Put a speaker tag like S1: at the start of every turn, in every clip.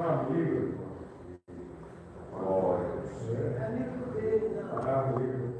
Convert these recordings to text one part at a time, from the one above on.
S1: Amigo. Glória. Amigo dele. Amigo.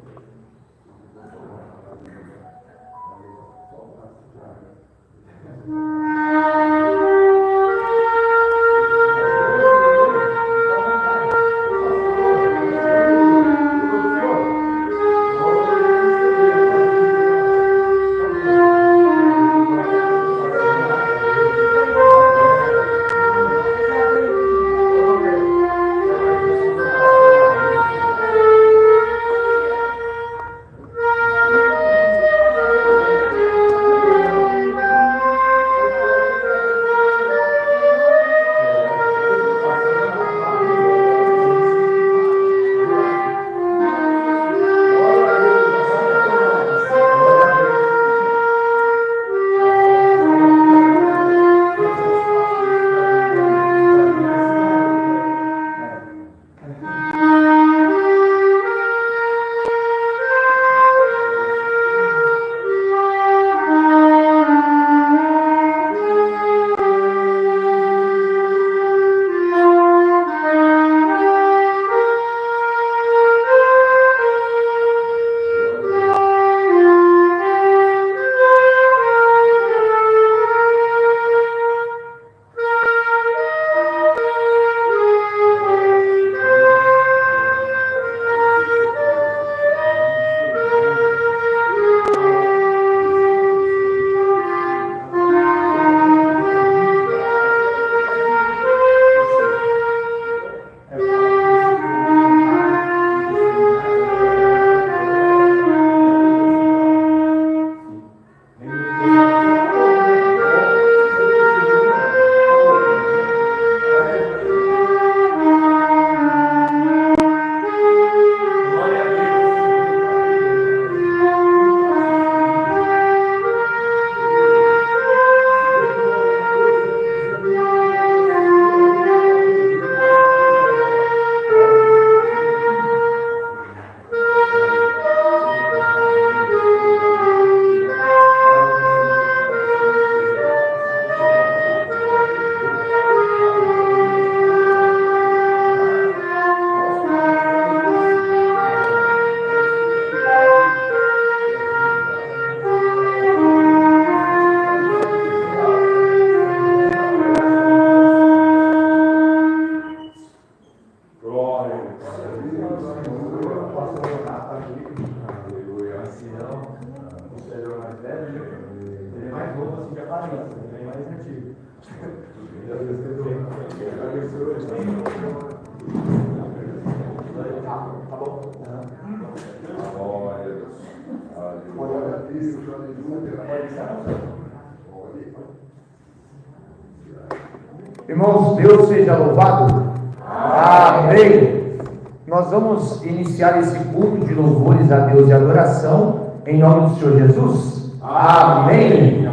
S2: Irmãos, Deus seja louvado. Amém. Nós vamos iniciar esse culto de louvores a Deus e adoração em nome do Senhor Jesus. Amém.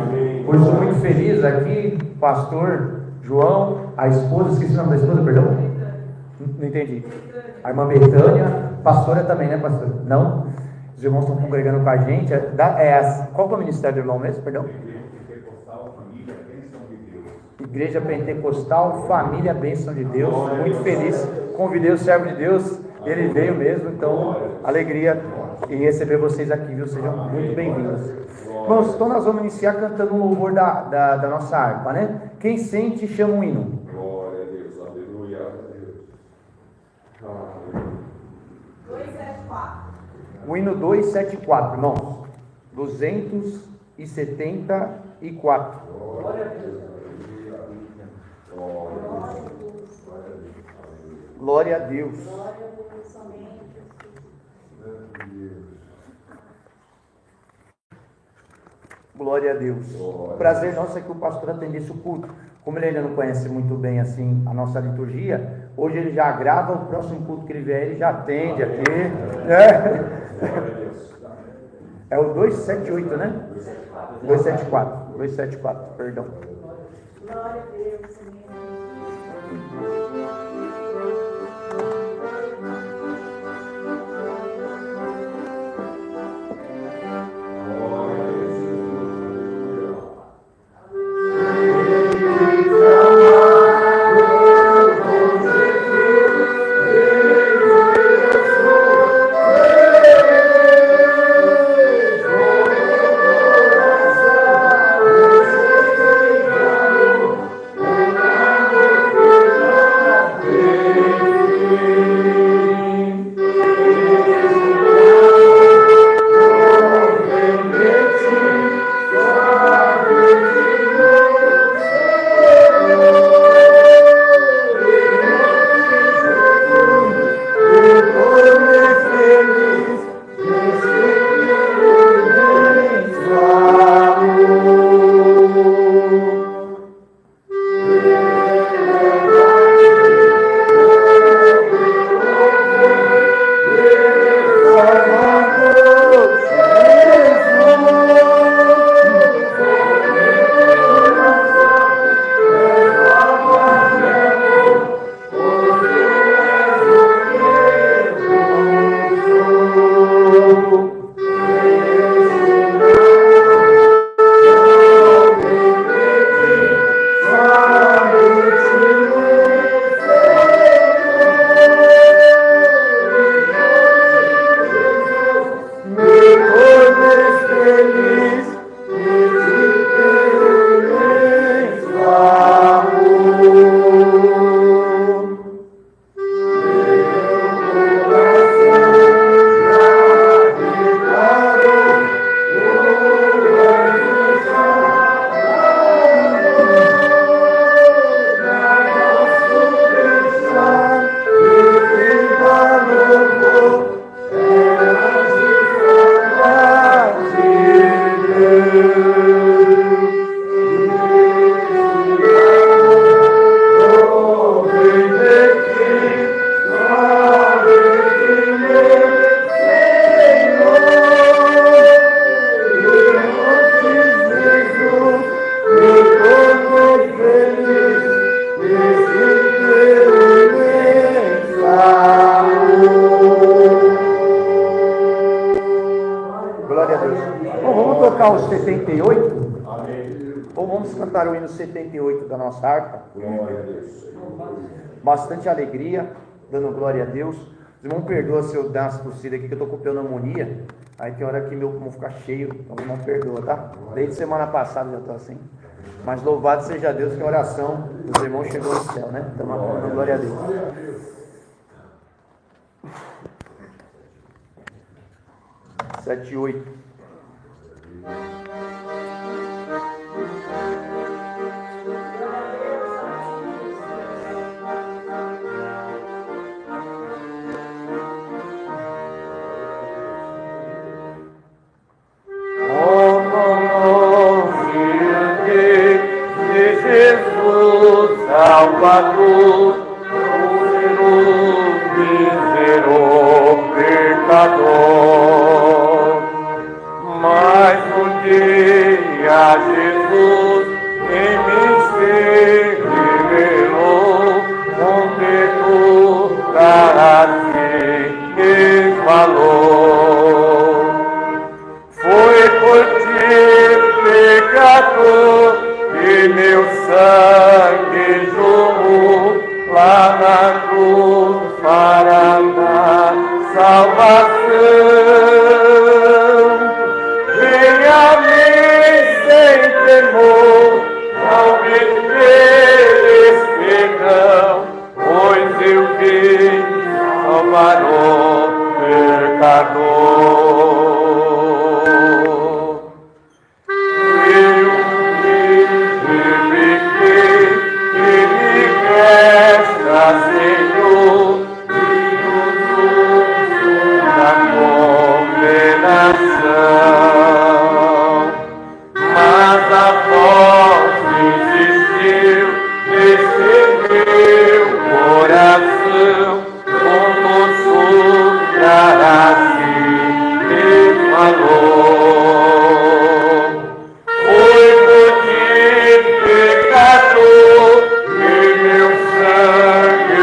S2: Hoje estou muito feliz aqui, pastor João, a esposa, esqueci o nome da esposa, perdão? Não entendi. A irmã Betânia, pastora também, né, pastor? Não? Os irmãos estão congregando com a gente. Qual que é o ministério do irmão mesmo, perdão? Igreja Pentecostal, Família Bênção de Deus. Muito feliz, convidei o servo de Deus, ele veio mesmo, então alegria em receber vocês aqui, viu? Sejam muito bem-vindos. Irmãos, então nós vamos iniciar cantando um louvor da nossa harpa, né? Quem sente, chama um hino.
S1: Glória a Deus, aleluia, aleluia.
S3: 274.
S2: O hino 274, irmãos. 274.
S1: Glória a Deus.
S2: Glória a Deus. Glória a Deus. Prazer nosso é que o pastor atendesse o culto. Como ele ainda não conhece muito bem assim a nossa liturgia, hoje ele já grava, o próximo culto que ele vier, ele já atende aqui. É o 278, né? 274, perdão.
S3: Glória a Deus, Senhor.
S1: Glória a Deus.
S2: tocar o 78?
S1: Amém.
S2: Ou vamos cantar o hino 78 da nossa harpa?
S1: Glória a Deus.
S2: Bastante alegria, dando glória a Deus. Os irmãos, perdoa se eu der umas tossidas aqui, que eu tô com pneumonia. Aí tem hora que meu pulmão fica cheio, então não perdoa, tá? Desde semana passada eu já tô assim. Mas louvado seja Deus que a oração dos irmãos chegou ao céu, né? Estamos dando glória a Deus. 7 e 8.
S4: Salvador, mísero pecador. Mas um dia Jesus em mim se revelou, onde toda assim me falou. Foi por ti, pecador, que meu sangue jorrou lá na cruz para dar salvação. Venha a mim sem temor, não me teres perdão, pois eu vim salvar o pecador. Senhor, da condenação, mas a voz insistiu nesse meu coração, como soprar assim me falou. Foi por ti, pecador, que meu sangue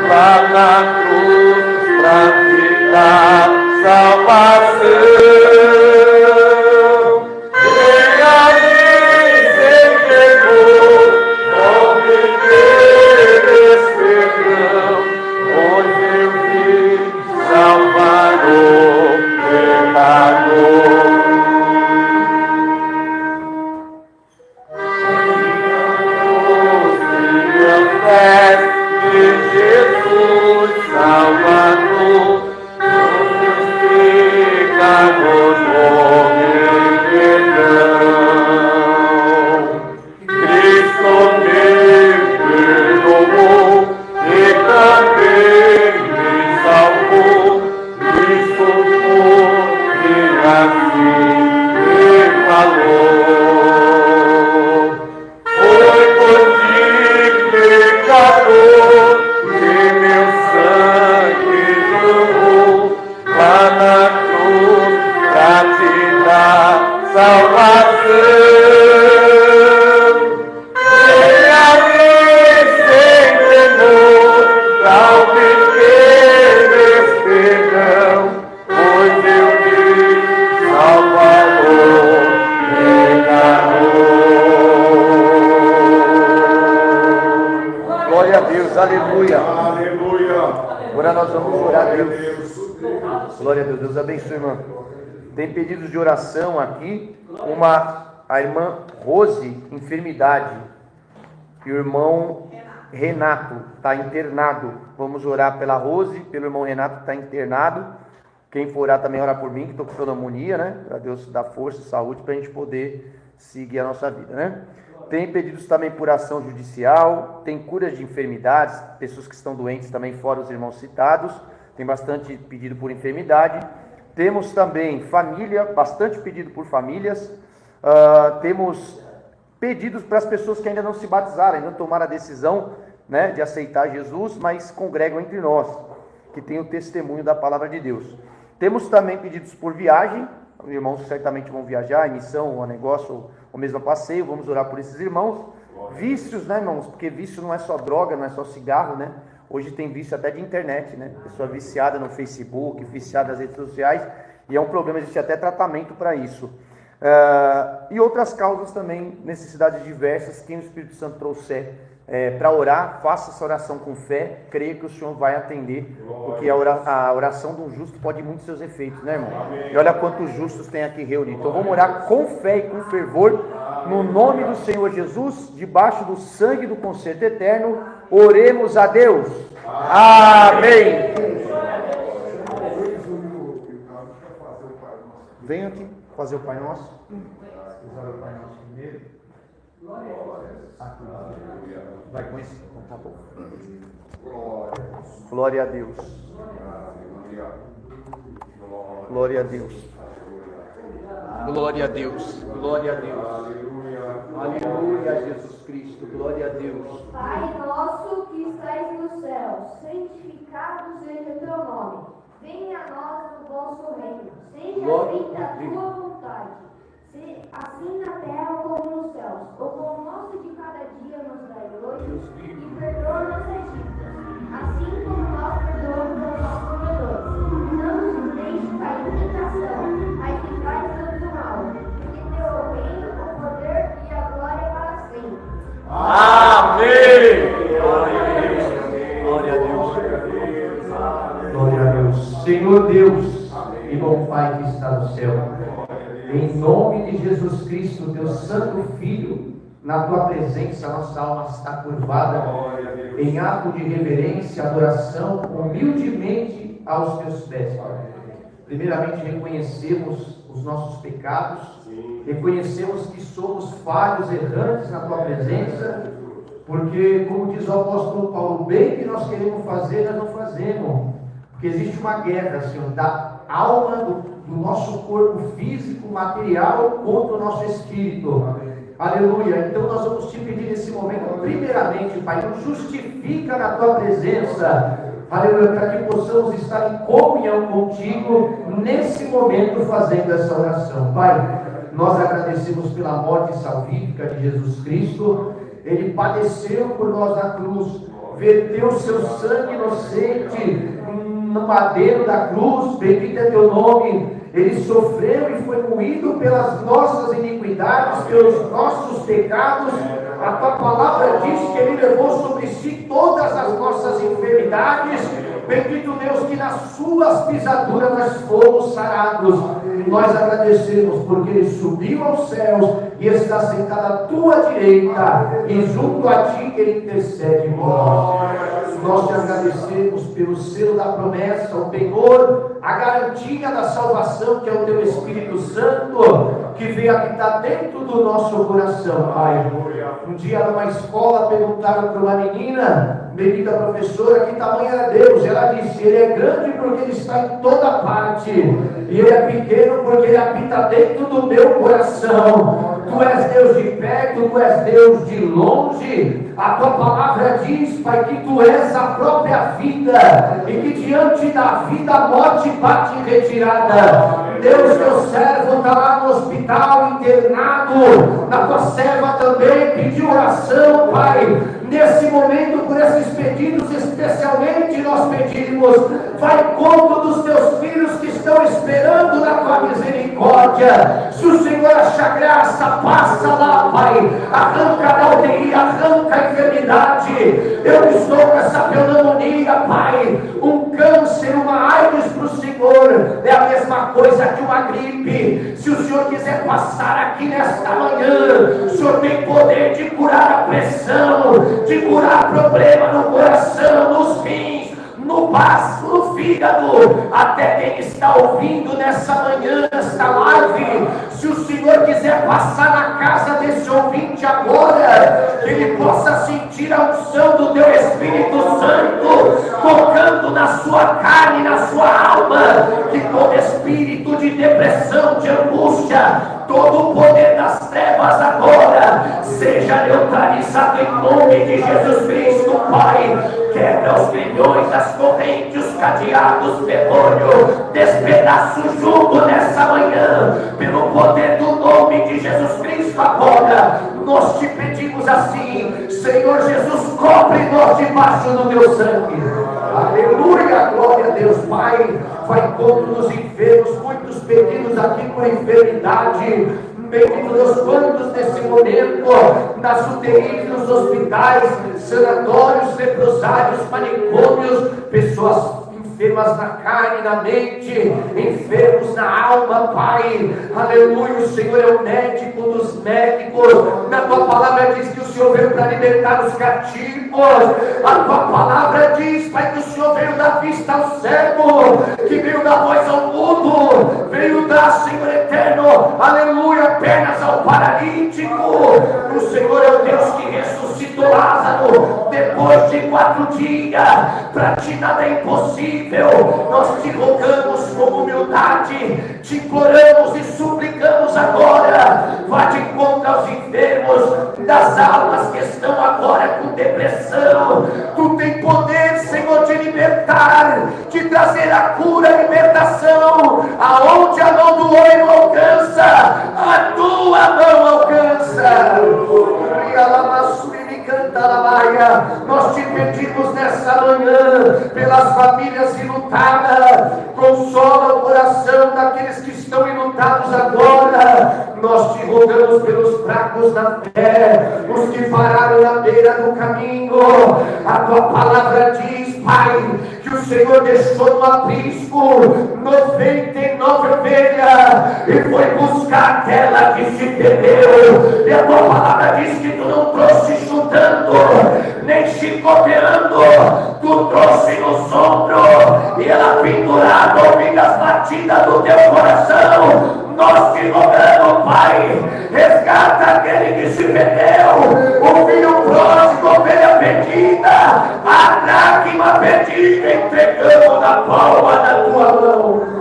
S4: lá na cruz pra te dar salvação. Venha a mim sem temor, não me teres perdão, pois eu vim salvar o pecador. Jesus Salvador, todos pecados homem perdão. Cristo me perdoou e também me salvou. Cristo foi assim me falou. Foi por ti, pecador, meu sangue jorrou lá na cruz pra te dar salvação. Venha a mim sem temor, não me teres perdão, pois eu vim salvar o pecador.
S2: Glória a Deus, aleluia.
S1: Aleluia.
S2: Agora nós vamos orar a Deus. Glória a Deus, Deus abençoe, irmã. Tem pedidos de oração aqui. A irmã Rose, enfermidade. E o irmão Renato está internado. Vamos orar pela Rose, pelo irmão Renato que está internado. Quem for orar também orar por mim, que estou com pneumonia, né? Para Deus dar força e saúde para a gente poder seguir a nossa vida, né? Tem pedidos também por ação judicial, tem curas de enfermidades, pessoas que estão doentes também, fora os irmãos citados, tem bastante pedido por enfermidade. Temos também família, bastante pedido por famílias. Temos pedidos para as pessoas que ainda não se batizaram, ainda não tomaram a decisão, né, de aceitar Jesus, mas congregam entre nós, que tem o testemunho da palavra de Deus. Temos também pedidos por viagem, os irmãos certamente vão viajar, em missão, ou a negócio, ou mesmo a passeio, vamos orar por esses irmãos. Vícios, né, irmãos? Porque vício não é só droga, não é só cigarro, né? Hoje tem vício até de internet, né? Pessoa viciada no Facebook, viciada nas redes sociais. E é um problema, existe até tratamento para isso. E outras causas também, necessidades diversas. Quem o Espírito Santo trouxer para orar, faça essa oração com fé, creia que o Senhor vai atender, porque a oração de um justo pode muitos seus efeitos, né, irmão? E olha quantos justos tem aqui reunidos. Então vamos orar com fé e com fervor, no nome do Senhor Jesus, debaixo do sangue do concerto eterno, oremos a Deus. Amém. Venha aqui fazer o Pai Nosso. Usar o Pai Nosso primeiro. Vai com esse? Tá bom. Glória a Deus. Glória a Deus. Glória a Deus. Glória a Deus. Aleluia, Jesus Cristo. Glória a Deus.
S5: Pai nosso que estais nos céus, santificado seja o teu nome. Venha a nós o vosso reino. Seja feita a tua vontade, assim na terra como nos céus. O pão nosso de cada dia nos dai hoje, e perdoa nossas dívidas, assim como nós perdoamos aos nossos devedores. Não nos deixe cair em tentação, mas livrai-nos do mal, porque teu é o reino, o poder e a glória para sempre.
S2: Amém. Glória a Deus. Glória a Deus. Glória a Deus. Senhor Deus e bom Pai que está no céu, em nome de Jesus Cristo, teu santo Filho, na tua presença nossa alma está curvada em ato de reverência, adoração, humildemente aos teus pés. Primeiramente reconhecemos os nossos pecados, reconhecemos que somos falhos, errantes na tua presença, porque, como diz o apóstolo Paulo, bem que nós queremos fazer, nós não fazemos, porque existe uma guerra, Senhor, da alma, do nosso corpo físico, material, contra o nosso espírito. Aleluia. Então nós vamos te pedir nesse momento, primeiramente, Pai, nos justifica na tua presença, aleluia, para que possamos estar em comunhão contigo nesse momento fazendo essa oração. Pai, nós agradecemos pela morte salvífica de Jesus Cristo. Ele padeceu por nós na cruz, verteu seu sangue inocente no madeiro da cruz, bendito é teu nome. Ele sofreu e foi moído pelas nossas iniquidades, pelos nossos pecados. A tua palavra diz que ele levou sobre si todas as nossas enfermidades. Bendito Deus, que nas suas pisaduras nós fomos sarados. Nós agradecemos porque ele subiu aos céus e está sentado à tua direita, e junto a ti ele intercede por nós. Nós te agradecemos pelo selo da promessa, o penhor, a garantia da salvação, que é o teu Espírito Santo, que veio habitar dentro do nosso coração, Pai. Um dia numa escola perguntaram para uma menina, bendita professora, que tamanho era Deus. Ela disse: ele é grande porque ele está em toda parte, e ele é pequeno porque ele habita dentro do meu coração. Tu és Deus de perto, tu és Deus de longe. A tua palavra diz, Pai, que tu és a própria vida, e que diante da vida a morte bate em retirada. Deus, teu servo está lá no hospital internado, na tua serva também pediu oração, Pai. Nesse momento, por esses pedidos, especialmente nós pedimos, vai conta dos teus filhos que estão esperando na tua misericórdia. Se o Senhor achar graça, passa lá, Pai, arranca da UTI, arranca a enfermidade. Eu estou com essa pneumonia, Pai, um câncer, uma AIDS para o Senhor, é a mesma coisa que uma gripe. Se o Senhor quiser passar aqui nesta manhã, o Senhor tem poder de curar a pressão, de curar problema no coração, nos rins, no baço, no fígado. Até quem está ouvindo nessa manhã, nesta live, se o Senhor quiser passar na casa desse ouvinte agora, que ele possa sentir a unção do teu Espírito Santo tocando na sua carne, na sua alma, que todo espírito de depressão, de angústia, todo o poder das trevas agora seja neutralizado em nome de Jesus Cristo, Pai. Quebra os grilhões, as correntes, os cadeados, demônio, despedaça o jugo nessa manhã, pelo poder do nome de Jesus Cristo agora. Nós te pedimos assim, Senhor Jesus, cobre nós debaixo do teu sangue. Aleluia, glória a Deus, Pai. Vai contra os enfermos, muitos perdidos aqui por enfermidade. Bendito Deus, quantos nesse momento, nas UTIs, nos hospitais, sanatórios, leprosários, manicômios, pessoas enfermas na carne, na mente, enfermos na alma, Pai. Aleluia, o Senhor é o médico dos médicos. Na tua palavra diz que o Senhor veio para libertar os cativos. A tua palavra diz, Pai, que o Senhor veio dar vista ao cego, que veio dar voz ao mudo, veio dar, Senhor eterno, aleluia, pernas ao paralítico. O Senhor é o Deus que ressuscitou Lázaro depois de 4 dias. Para ti nada é impossível. Nós te rogamos com humildade, te imploramos e suplicamos agora. Vá de encontro aos enfermos das almas que estão agora com depressão. Tu tem poder, Senhor, de libertar, de trazer a cura, a libertação. Aonde a mão do homem não alcança, a tua mão alcança. Nós te pedimos nessa manhã pelas famílias enlutadas. Consola o coração daqueles que estão enlutados agora. Nós te rogamos pelos fracos da fé, os que pararam na beira do caminho. A tua palavra diz, Pai, que o Senhor deixou no aprisco 99 ovelhas e foi buscar aquela que se perdeu. E a tua palavra diz que tu não trouxe chutando, nem chicoteando, tu trouxe nos ombros e ela pendurada, ouvindo as batidas do teu coração. Nós te rogamos, Pai, resgata aquele que se perdeu, o filho pródigo, ovelha perdida, a dracma perdida, entregamos na palma da tua mão.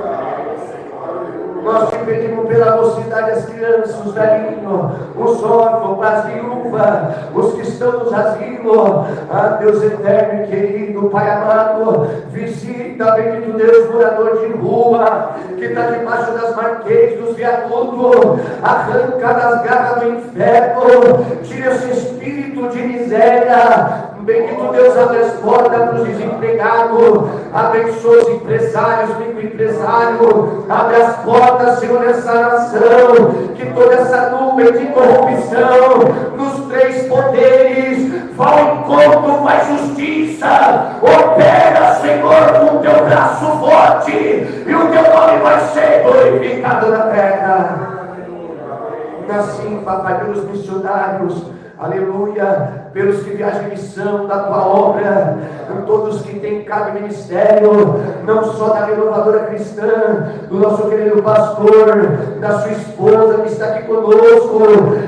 S2: Nós te pedimos pela mocidade, as crianças, os velhinhos, os órfãos, as viúvas, os que estão nos asilos. Ah, Deus eterno e querido, Pai amado, visita, bendito Deus, morador de rua, que está debaixo das marquês, dos viadutos, arranca das garras do inferno, tira esse espírito de miséria. Bendito Deus, abre as portas para os desempregados, abençoa os empresários, microempresários, abre as portas, Senhor, nessa nação, que toda essa nuvem de corrupção, nos 3 poderes, vá ao encontro, faz justiça, opera, Senhor, com o teu braço forte, e o teu nome vai ser glorificado na terra. Assim, Papai, pelos missionários, aleluia, pelos que viajam em missão da tua obra, todos que têm cada ministério, não só da renovadora cristã, do nosso querido pastor, da sua esposa que está aqui conosco,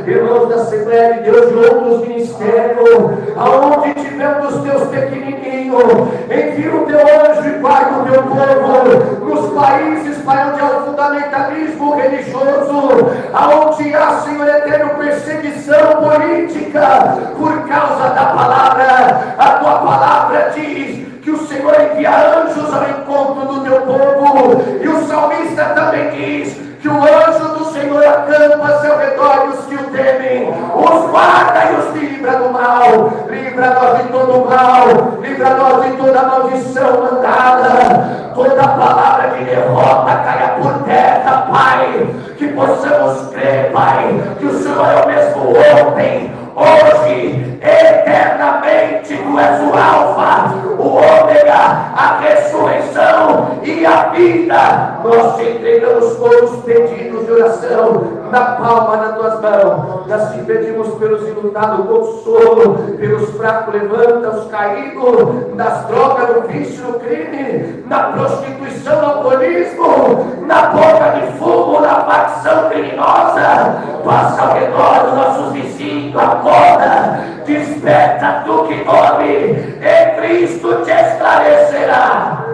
S2: irmãos da Assembleia de Deus, de outros ministérios, aonde tiver um dos teus pequenininhos, envia o teu anjo e guarda o teu povo, nos países, Pai, onde há o fundamentalismo religioso, aonde há, Senhor eterno, perseguição política, por causa da palavra. A tua palavra diz que o Senhor envia anjos ao encontro do teu povo, e o salmista também diz que o anjo do Senhor acampa ao seu redor e os que o temem, os guarda e os livra do mal. Livra-nós de todo mal, livra-nós de toda maldição mandada, toda palavra de derrota caia por terra, Pai, que possamos crer, Pai, que o Senhor é o mesmo ontem, hoje, eternamente. Tu és o Alfa, o Ômega, a ressurreição e a vida. Nós te entregamos todos os pedidos de oração na palma das tuas mãos. Nós te pedimos pelos enlutados consolo, pelos fracos levanta, os caídos nas drogas, no vício, no crime, na prostituição, no alcoolismo, na boca de fumo, na facção criminosa. Passa ao redor dos nossos vizinhos, acorda, desperta tu que dorme, e Cristo te esclarecerá.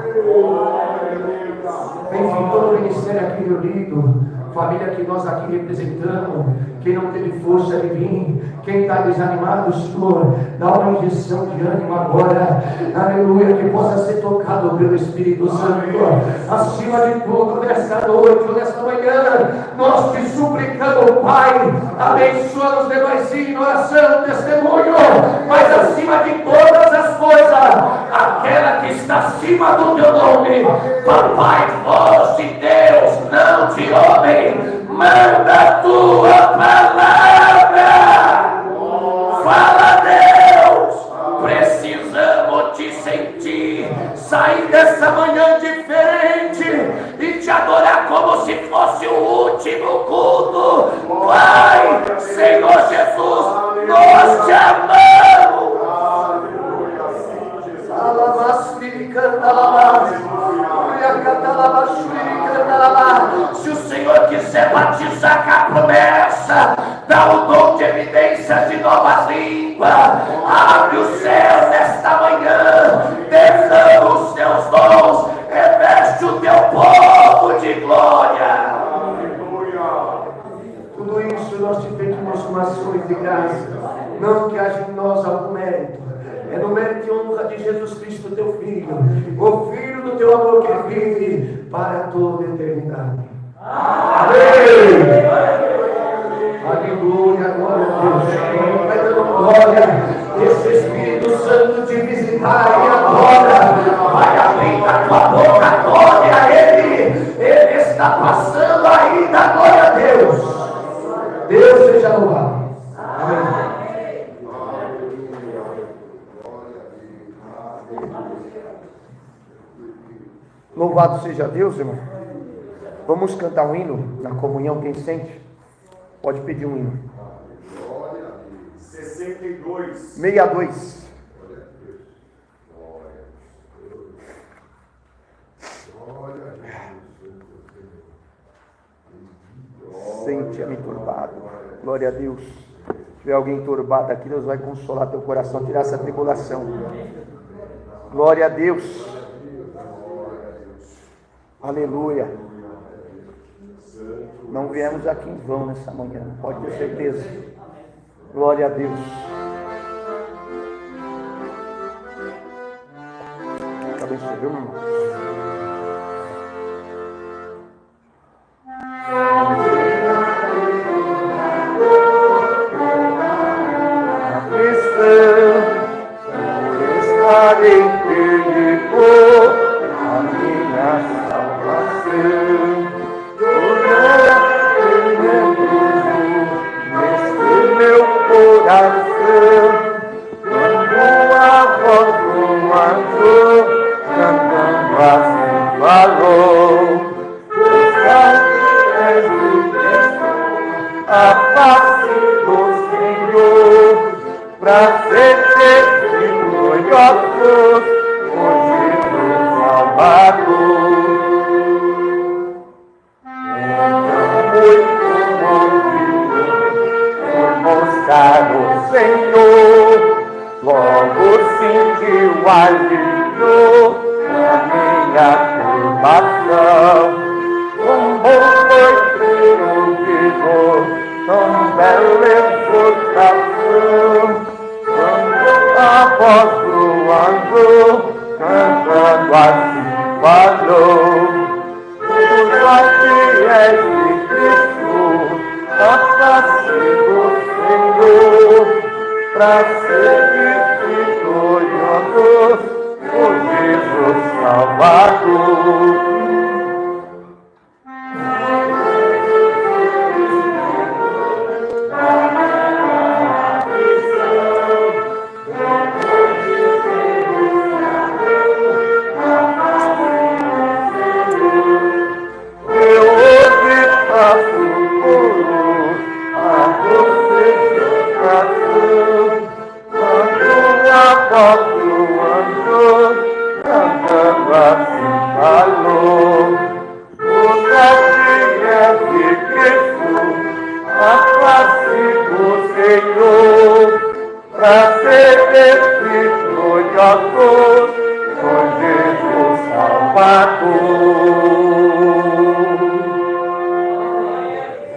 S2: Enfim, todo o ministério aqui reunido, família que nós aqui representamos, quem não teve força de vir, quem está desanimado, Senhor, dá uma injeção de ânimo agora, aleluia, que possa ser tocado pelo Espírito Santo. Acima de tudo, nesta noite ou nesta manhã, nós te suplicamos, Pai, abençoa os demais em oração, testemunho, mas acima de todas as coisas, aquela que está acima do teu nome, Papai, voz de Deus, não
S4: coração de homem. Manda a tua palavra. Fala, Deus. Precisamos te sentir. Sair dessa manhã diferente e te adorar como se fosse o último culto. Pai, Senhor Jesus, nós te amamos. Se o Senhor quiser batizar com a promessa, dá o dom de evidência de novas línguas. Abre o céu nesta manhã, derrama os teus dons, reveste o teu povo de glória.
S2: Tudo isso nós te pedimos com ações de graça, não que haja em nós algum mérito. É no mérito e honra de Jesus Cristo, teu Filho, o Filho do teu amor que vive para toda a eternidade. Amém! Aleluia, glória a Deus. Vai dando glória, esse Espírito Santo te visitar e agora vai abrir a tua boca, glória a Ele. Ele está passando ainda, glória a Deus. Deus seja louvado. Amém. Louvado seja Deus, irmão. Vamos cantar um hino na comunhão, quem sente? Pode pedir um hino.
S1: 62.
S2: 62. Sente-me turbado. Glória a Deus. Se tiver alguém turbado aqui, Deus vai consolar teu coração, tirar essa tribulação. Glória a Deus. Aleluia. Não viemos aqui em vão nessa manhã, pode ter certeza. Glória a Deus. Deus abençoe, viu, meu irmão?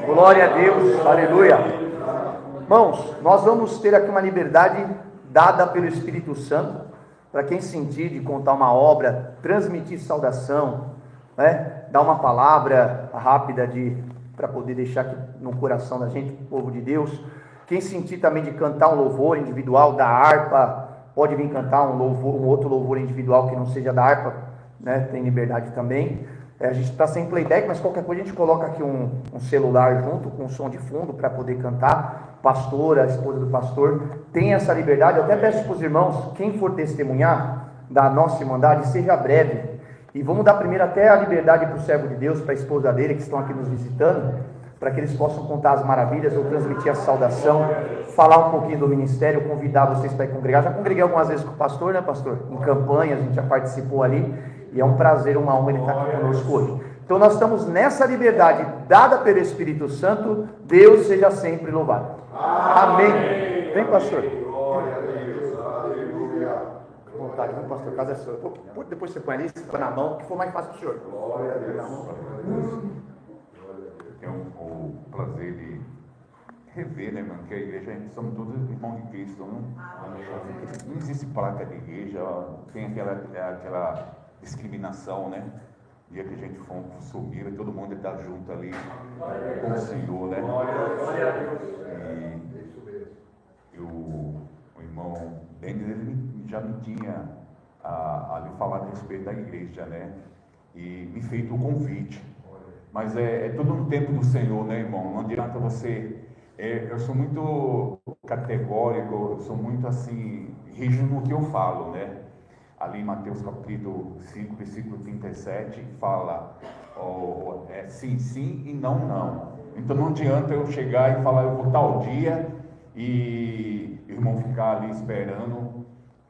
S2: Glória a Deus, aleluia. Irmãos, nós vamos ter aqui uma liberdade dada pelo Espírito Santo, para quem sentir de contar uma obra, transmitir saudação, né? Dar uma palavra rápida para poder deixar aqui no coração da gente, o povo de Deus. Quem sentir também de cantar um louvor individual da harpa, pode vir cantar um outro louvor individual que não seja da harpa, né? Tem liberdade também. A gente está sem playback, mas qualquer coisa a gente coloca aqui um celular junto com som de fundo para poder cantar. Pastor, a esposa do pastor, tem essa liberdade. Eu até peço para os irmãos, quem for testemunhar da nossa irmandade, seja breve. E vamos dar primeiro até a liberdade para o servo de Deus, para a esposa dele, que estão aqui nos visitando, para que eles possam contar as maravilhas, ou transmitir a saudação, falar um pouquinho do ministério, convidar vocês para ir congregar. Já congreguei algumas vezes com o pastor, né, pastor? Em campanha, a gente já participou ali, e é um prazer, uma honra ele estar aqui conosco hoje. Então nós estamos nessa liberdade dada pelo Espírito Santo. Deus seja sempre louvado. Amém. Vem, pastor.
S1: Glória a Deus. Aleluia.
S2: Vontade, vem, pastor, a casa é sua. Depois você põe ali, você põe na mão, que for mais fácil para o senhor.
S1: Glória a Deus.
S6: Tenho o prazer de rever, né, mano? Que a igreja, somos todos irmãos de Cristo, não? Não existe placa de igreja, tem aquela discriminação, né? Dia que a gente for subir, todo mundo está junto ali com o Senhor, né? E o irmão Denis, ele já me tinha ali falado a respeito da igreja, né? E me feito o convite. Mas é tudo no tempo do Senhor, né, irmão? Não adianta você... eu sou muito categórico, eu sou muito assim, rígido no que eu falo, né? Ali em Mateus capítulo 5, versículo 37, fala sim, sim e não, não. Então não adianta eu chegar e falar, eu vou tal dia, e o irmão ficar ali esperando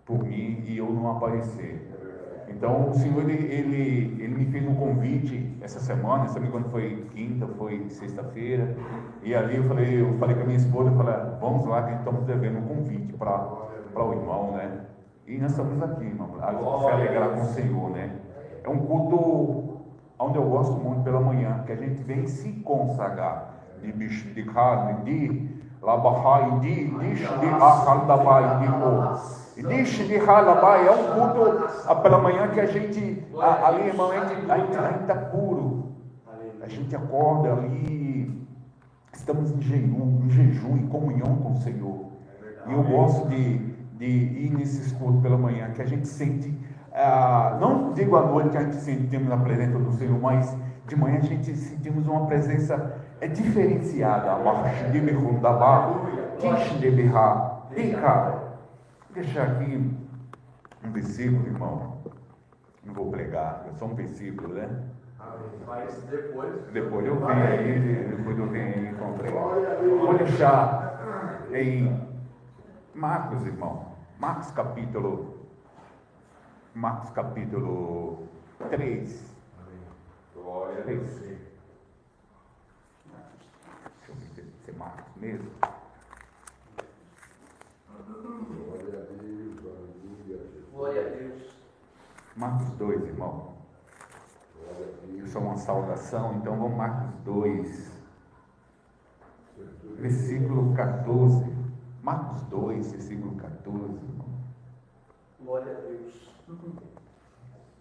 S6: por mim e eu não aparecer. Então o Senhor, ele me fez um convite essa semana, se não me engano foi quinta, foi sexta-feira, e ali eu falei com a minha esposa, eu falei, vamos lá que estamos devendo um convite para o irmão, né? E nós estamos aqui, irmão, a se alegrar com o Senhor, né? É um culto onde eu gosto muito pela manhã, que a gente vem se consagrar de bicho de carne, de labahai, de acaldabai, de mo. Dish de Halabai é um culto pela manhã que a gente, ali, irmão, a gente está puro. A gente acorda ali, estamos em jejum, em comunhão com o Senhor. E eu gosto de ir nesses cultos pela manhã, que a gente sente, não digo à noite que a gente sentimos a presença do Senhor, mas de manhã a gente sentimos uma presença diferenciada. Vou deixar aqui um versículo, irmão. Não vou pregar, é só um versículo, né?
S1: Mas
S6: Depois eu venho aí, encontrei. Vou deixar em Marcos, irmão. Marcos capítulo 3.
S1: glória a
S6: 3.
S1: Deus.
S6: Deixa eu ver se é Marcos mesmo.
S1: Glória a Deus. Aleluia.
S4: Glória a Deus.
S6: Marcos 2, irmão.
S1: Glória a Deus.
S6: Isso é uma saudação, então vamos Marcos 2, versículo 14. Marcos 2, versículo 14, irmão.
S4: Glória a Deus.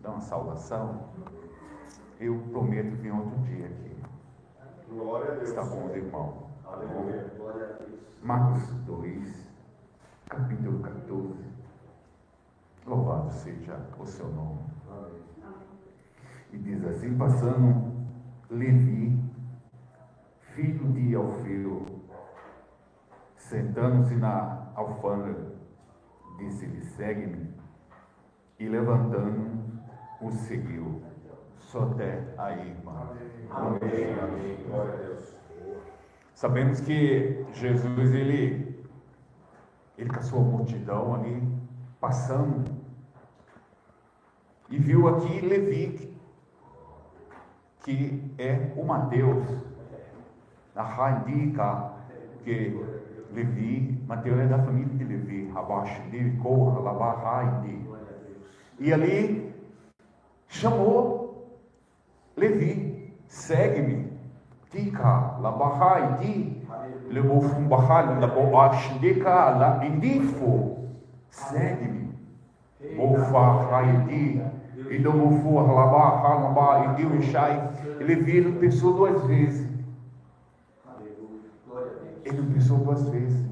S6: Dá uma saudação. Eu prometo vir outro dia aqui.
S1: Glória a Deus.
S6: Está bom, irmão.
S1: Aleluia.
S4: Glória a Deus.
S6: Marcos 2, capítulo 14. Louvado seja o seu nome.
S1: Amém.
S6: E diz assim: passando Levi, filho de Alfeu, sentando-se na alfândega, disse-lhe: segue-me. E levantando, o seguiu. Só até aí, irmão.
S1: Amém. Amém. Glória a Deus.
S6: Sabemos que Jesus, ele com a sua multidão ali, passando, e viu aqui Levi, que é o Mateus, a Radica, que Levi, Mateus é da família de Levi, abaixo de Korra, Labarraide. E ali chamou Levi: segue-me. Tika, Labarraide, Lebofumbarral, Laboashdeka, Laindifo, segue-me. Bofarraide, Idomofu, Labarral, Labaindil e Shai. Levi não pensou duas vezes. Ele não pensou duas vezes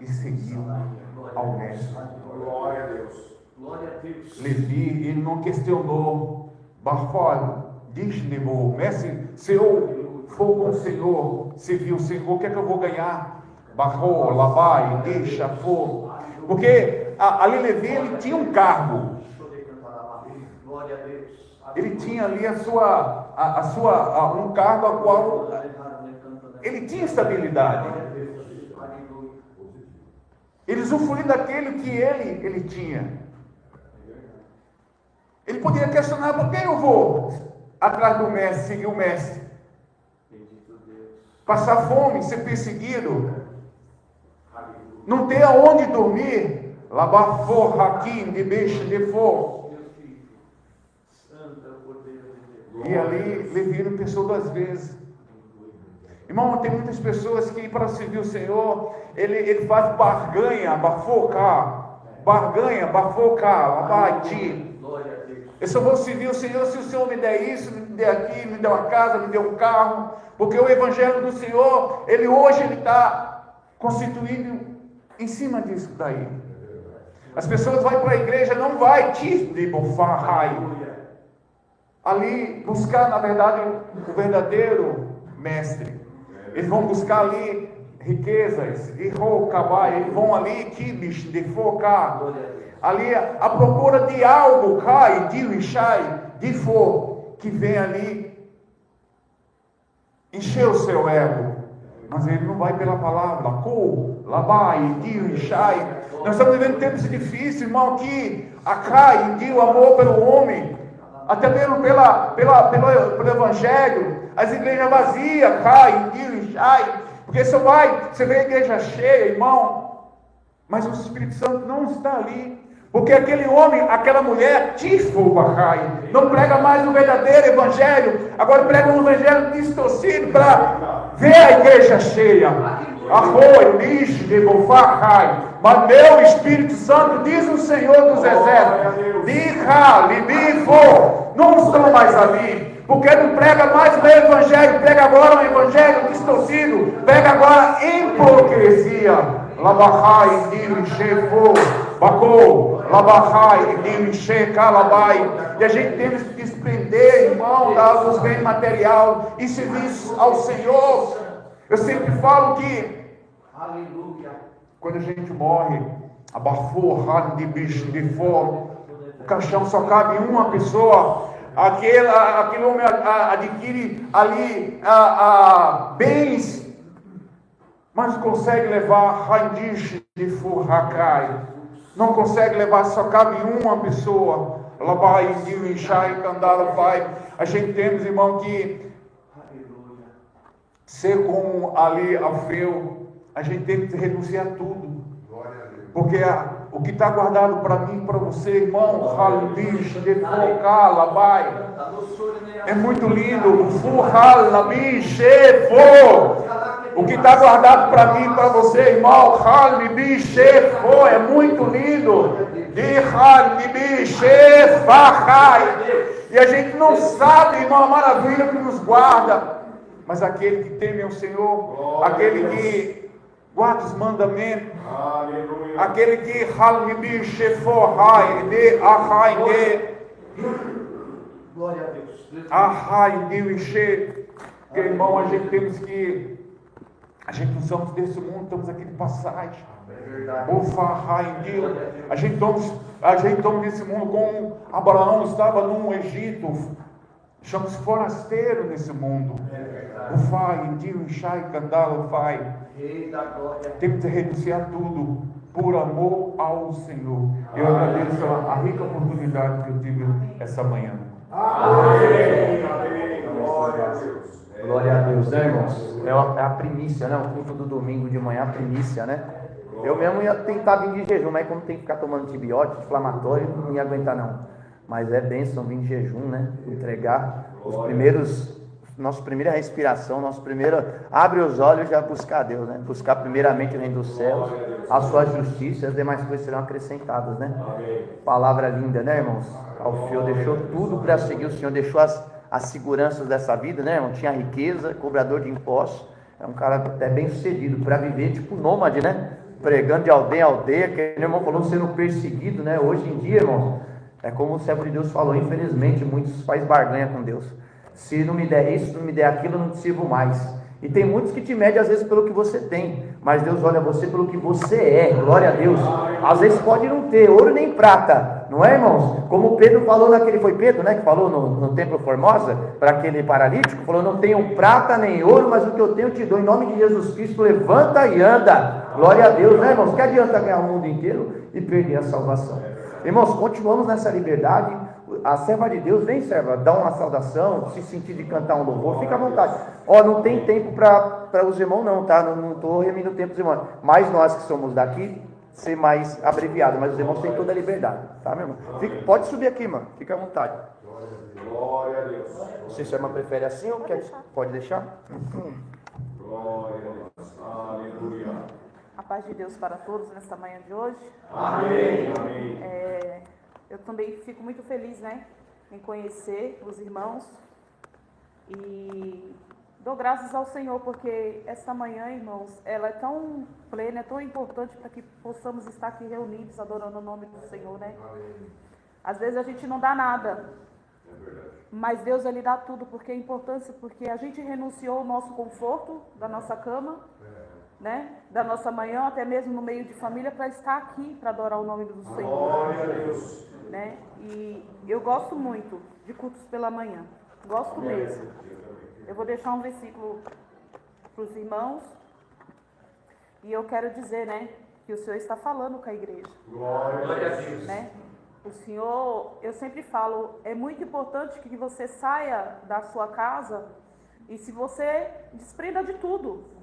S6: e seguiu ao mestre.
S1: Glória a Deus.
S4: Glória a Deus.
S6: Levi, ele não questionou. Barfólio, diz Nebo, mestre, se eu for com o Senhor, servir o Senhor, o que é que eu vou ganhar? Barro, Labai, deixa, for. Porque ali Levi, ele tinha um cargo. Ele tinha ali um cargo a qual ele tinha estabilidade. Ele usufruía daquele que ele tinha. Ele poderia questionar: por que eu vou atrás do mestre, seguir o mestre? Passar fome, ser perseguido, não ter aonde dormir. Labafor, Hakim, de Beixe, de For. E ali Levi não pensou duas vezes. Irmão, tem muitas pessoas que para servir o Senhor, ele faz barganha, bafocar, abate. Eu só vou servir o Senhor se o Senhor me der isso, me der aquilo, me der uma casa, me der um carro. Porque o Evangelho do Senhor, hoje ele está constituído em cima disso daí. As pessoas vão para a igreja, não vai ali buscar, na verdade, o verdadeiro mestre. Eles vão buscar ali riquezas, eles vão ali de focar, ali a procura de algo, que vem ali encher o seu ego. Mas ele não vai pela palavra, nós estamos vivendo tempos difíceis, irmão, que o amor pelo homem, até mesmo pelo Evangelho, as igrejas vazias, porque você vê a igreja cheia, irmão, mas o Espírito Santo não está ali, porque aquele homem, aquela mulher, não prega mais o verdadeiro Evangelho, agora prega um Evangelho distorcido para ver a igreja cheia. Mas meu Espírito Santo, diz o Senhor dos Exércitos, não estão mais ali, porque não prega mais o meu Evangelho, prega agora um Evangelho distorcido, prega agora hipocrisia. E a gente tem que se desprender, irmão, dos bens material e servir ao Senhor. Eu sempre falo que quando a gente morre, o caixão só cabe uma pessoa. Aquele homem adquire ali bens, mas consegue levar não consegue levar, só cabe uma pessoa. A gente temos, irmão, que ser como ali Alfeu, a gente tem que renunciar a tudo, porque o que está guardado para mim e para você, irmão, é muito lindo. O que está guardado para mim e para você, irmão, é muito lindo. E a gente não sabe, irmão, a maravilha que nos guarda. Mas aquele que teme ao Senhor, aquele que guarda os mandamentos, aquele que que, irmão, a gente não somos desse mundo, estamos aqui de passagem. A gente estamos nesse mundo como Abraão estava no Egito. Somos forasteiros nesse mundo. Temos que renunciar tudo por amor ao Senhor. Eu agradeço a rica oportunidade que eu tive essa manhã.
S1: Amém. Glória a Deus.
S2: Glória a Deus, né, irmãos? É a primícia, né? O culto do domingo de manhã, a primícia, né? Eu mesmo ia tentar vir de jejum, mas como tem que ficar tomando antibiótico, inflamatório, não ia aguentar não. Mas é bênção vir de jejum, né? Entregar nossa primeira respiração, abre os olhos e já buscar Deus, né? Buscar primeiramente o reino dos céus, a sua justiça, e as demais coisas serão acrescentadas, né? Palavra linda, né, irmãos? Alfeu deixou tudo para seguir o Senhor, deixou as seguranças dessa vida, né, irmão? Tinha riqueza, cobrador de impostos, é um cara até bem sucedido, para viver tipo nômade, né? Pregando de aldeia em aldeia, que o irmão falou, sendo perseguido, né? Hoje em dia, irmão, é como o servo de Deus falou, infelizmente, muitos fazem barganha com Deus. Se não me der isso, não me der aquilo, eu não te sirvo mais. E tem muitos que te medem às vezes pelo que você tem, mas Deus olha você pelo que você é, glória a Deus. Às vezes pode não ter ouro nem prata, não é, irmãos? Como Pedro falou foi Pedro, né, que falou no Templo Formosa, para aquele paralítico, falou, não tenho prata nem ouro, mas o que eu tenho eu te dou, em nome de Jesus Cristo, levanta e anda, glória a Deus, né, irmãos? Que adianta ganhar o mundo inteiro e perder a salvação? Irmãos, continuamos nessa liberdade. A serva de Deus, vem serva, dá uma saudação, se sentir de cantar um louvor, fica à vontade. Não tem tempo para os irmãos não, tá? Não estou remindo o tempo dos irmãos. Mas nós que somos daqui, ser mais abreviado, mas os irmãos têm toda a liberdade, tá, meu irmão? pode subir aqui, mano, fica à vontade.
S1: Glória a Deus.
S2: Não sei se a irmã prefere assim ou quer. Pode deixar?
S1: Glória a Deus. Aleluia.
S7: A paz de Deus para todos nesta manhã de hoje.
S1: Amém. Amém.
S7: Eu também fico muito feliz, né, em conhecer os irmãos e dou graças ao Senhor porque esta manhã, irmãos, ela é tão plena, é tão importante para que possamos estar aqui reunidos adorando o nome do Senhor, né? Às vezes a gente não dá nada, mas Deus ele dá tudo, porque é importância, porque a gente renunciou ao nosso conforto da nossa cama, né, da nossa manhã, até mesmo no meio de família, para estar aqui, para adorar o nome do Senhor.
S1: Glória a Deus.
S7: Né? E eu gosto muito de cultos pela manhã, gosto mesmo. Eu vou deixar um versículo para os irmãos, e eu quero dizer, né, que o Senhor está falando com a igreja.
S1: Glória a Deus.
S7: Né? O Senhor, eu sempre falo, é muito importante que você saia da sua casa e se você desprenda de tudo.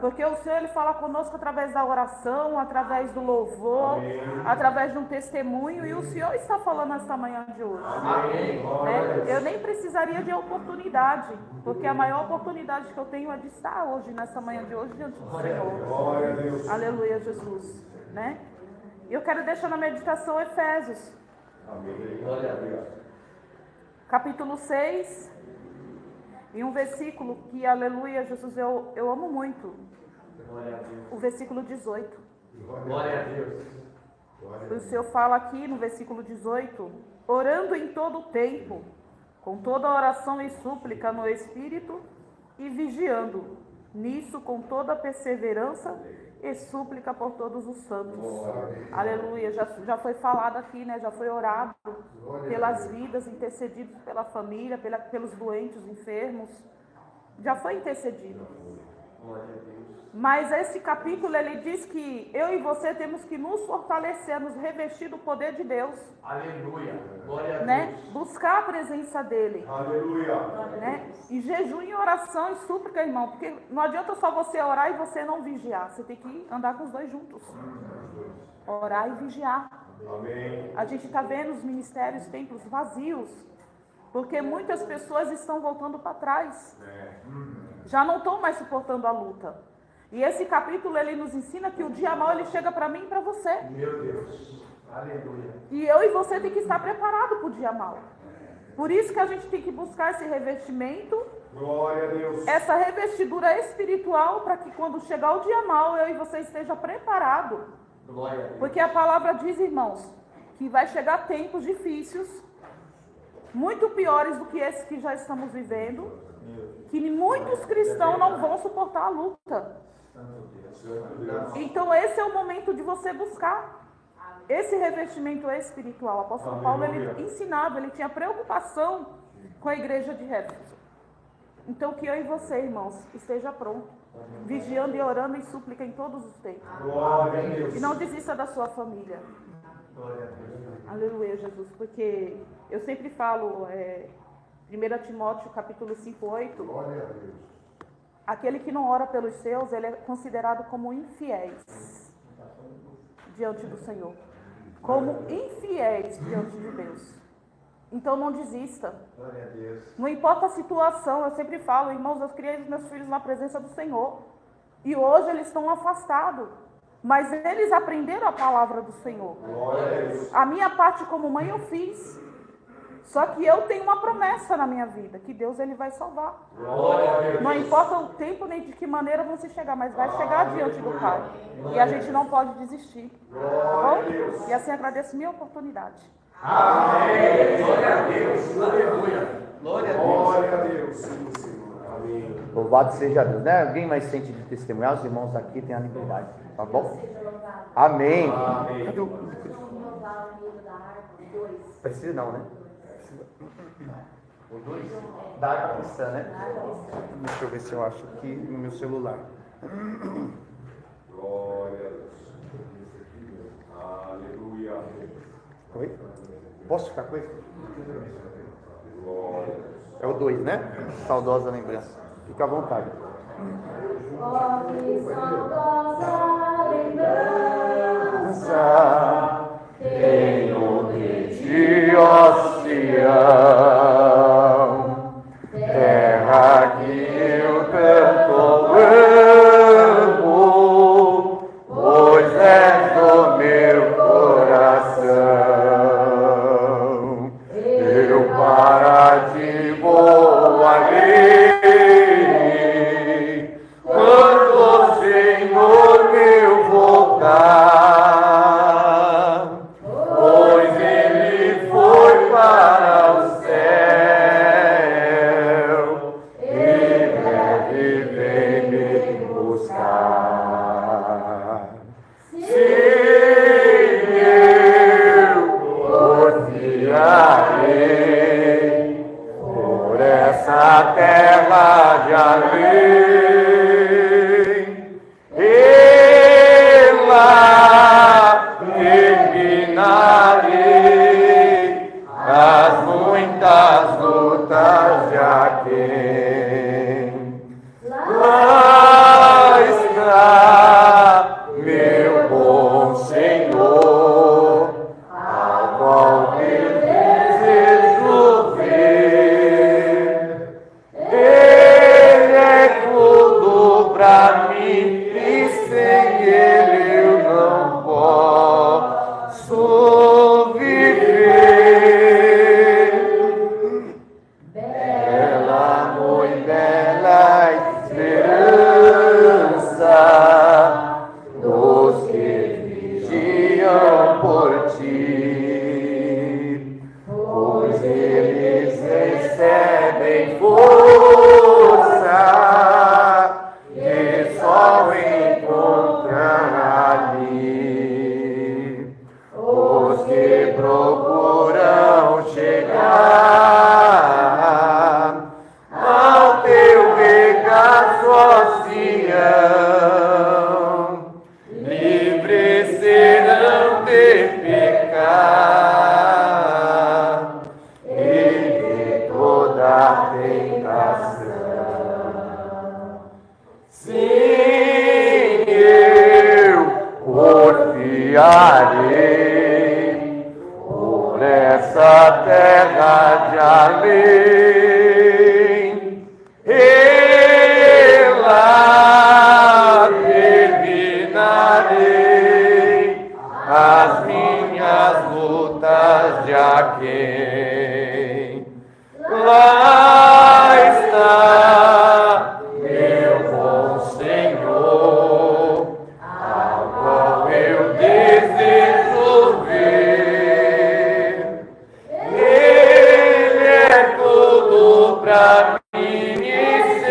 S7: Porque o Senhor ele fala conosco através da oração, através do louvor, através de um testemunho, e o Senhor está falando esta manhã de hoje. Né? Eu nem precisaria de oportunidade, porque a maior oportunidade que eu tenho é de estar hoje, nesta manhã de hoje, diante do Senhor.
S1: Glória a Deus.
S7: Aleluia, Jesus. Né? E eu quero deixar na meditação Efésios.
S1: Amém. Glória a Deus.
S7: Capítulo 6. E um versículo que, aleluia, Jesus, eu amo muito. O versículo 18.
S1: Glória a Deus.
S7: O Senhor fala aqui no versículo 18: orando em todo o tempo, com toda oração e súplica no Espírito, e vigiando, nisso com toda perseverança e súplica por todos os santos. Aleluia, já foi falado aqui, né? Já foi orado pelas vidas, intercedido pela família, pelos doentes, enfermos. Já foi intercedido. Mas esse capítulo, ele diz que eu e você temos que nos fortalecer, nos revestir do poder de Deus.
S1: Aleluia. Glória a Deus.
S7: Né? Buscar a presença dele.
S1: Aleluia.
S7: Né? E jejum e oração e súplica, irmão, porque não adianta só você orar e você não vigiar, você tem que andar com os dois juntos, orar e vigiar.
S1: Amém.
S7: A gente está vendo os ministérios, templos vazios, porque muitas pessoas estão voltando para trás, já não estão mais suportando a luta. E esse capítulo ele nos ensina que o dia mau ele chega para mim e para você.
S1: Meu Deus. Aleluia.
S7: E eu e você tem que estar preparado para o dia mau. Por isso que a gente tem que buscar esse revestimento,
S1: Glória a Deus.
S7: essa revestidura espiritual, para que quando chegar o dia mau, eu e você esteja preparado.
S1: Glória a Deus.
S7: Porque a palavra diz, irmãos, que vai chegar tempos difíceis, muito piores do que esses que já estamos vivendo, que muitos cristãos não vão suportar a luta. Então esse é o momento de você buscar esse revestimento espiritual. O apóstolo Paulo, ele ensinava, ele tinha preocupação com a igreja de Éfeso. Então que eu e você, irmãos, esteja pronto, vigiando e orando em súplica em todos os tempos.
S1: Glória a Deus.
S7: E não desista da sua família.
S1: Glória a Deus.
S7: Aleluia, Jesus, porque eu sempre falo, 1 Timóteo capítulo 5:8,
S1: Glória a Deus.
S7: aquele que não ora pelos seus, ele é considerado como infiéis diante do Senhor, como infiéis diante de Deus. Então não desista.
S1: Glória a Deus.
S7: Não importa a situação, eu sempre falo, irmãos, eu criei os meus filhos na presença do Senhor, e hoje eles estão afastados, mas eles aprenderam a palavra do Senhor.
S1: Glória a Deus.
S7: A minha parte como mãe eu fiz, só que eu tenho uma promessa na minha vida, que Deus ele vai salvar.
S1: Glória a Deus.
S7: Não importa o tempo nem de que maneira vão se chegar, mas vai chegar diante do Pai. E a gente não pode desistir. Tá bom? E assim agradeço minha oportunidade.
S1: Amém. Glória a Deus. Aleluia.
S2: Glória a Deus.
S1: Glória a Deus, sim, Senhor. Amém.
S2: Louvado seja Deus, né? Alguém mais sente de testemunhar? Os irmãos aqui têm a liberdade, tá bom? Amém.
S1: Amém.
S2: Cadê o...
S5: Renovar o livro da harpa, 2.
S2: Precisa não, né? O 2? Da harpa cristã, né? Deixa eu ver se eu acho aqui no meu celular.
S1: Glória a Deus. Aleluia.
S2: Oi? Posso ficar com ele?
S1: Glória a Deus.
S2: É o 2, né? Saudosa lembrança. Fica à vontade.
S5: Ó, que saudosa lembrança
S2: Tenho de ti, ó Sião, terra que eu tanto amo, pois és do meu coração. Eu para ti vou ali, quando o Senhor meu voltar, pois ele foi para o céu e breve vem me buscar. Sim, eu confiarei por essa terra de além, e lá terminarei as muitas lutas de aquém. Lá está meu bom Senhor, ao qual eu desejo ver. Ele é tudo pra mim e sem ele eu não posso viver. Bela, muito bela esperança dos que vigiam por ti, pois eles recebem força e só encontram ali os que procuram chegar ao teu regaço, ó Sião, livres serão de pecar e de toda tentação. Sim, eu confiarei por essa terra de além, e lá terminarei as minhas lutas de aquém. Lá está meu bom Senhor, ao qual eu desejo ver. Ele é tudo pra mim e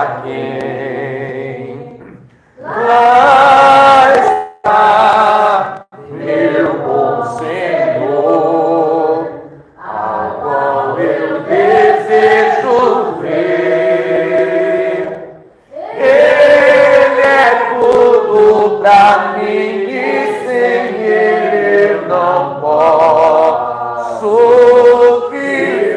S4: a quem lá está meu bom Senhor, ao qual eu desejo ver. Ele é tudo pra mim e sem ele eu não posso viver.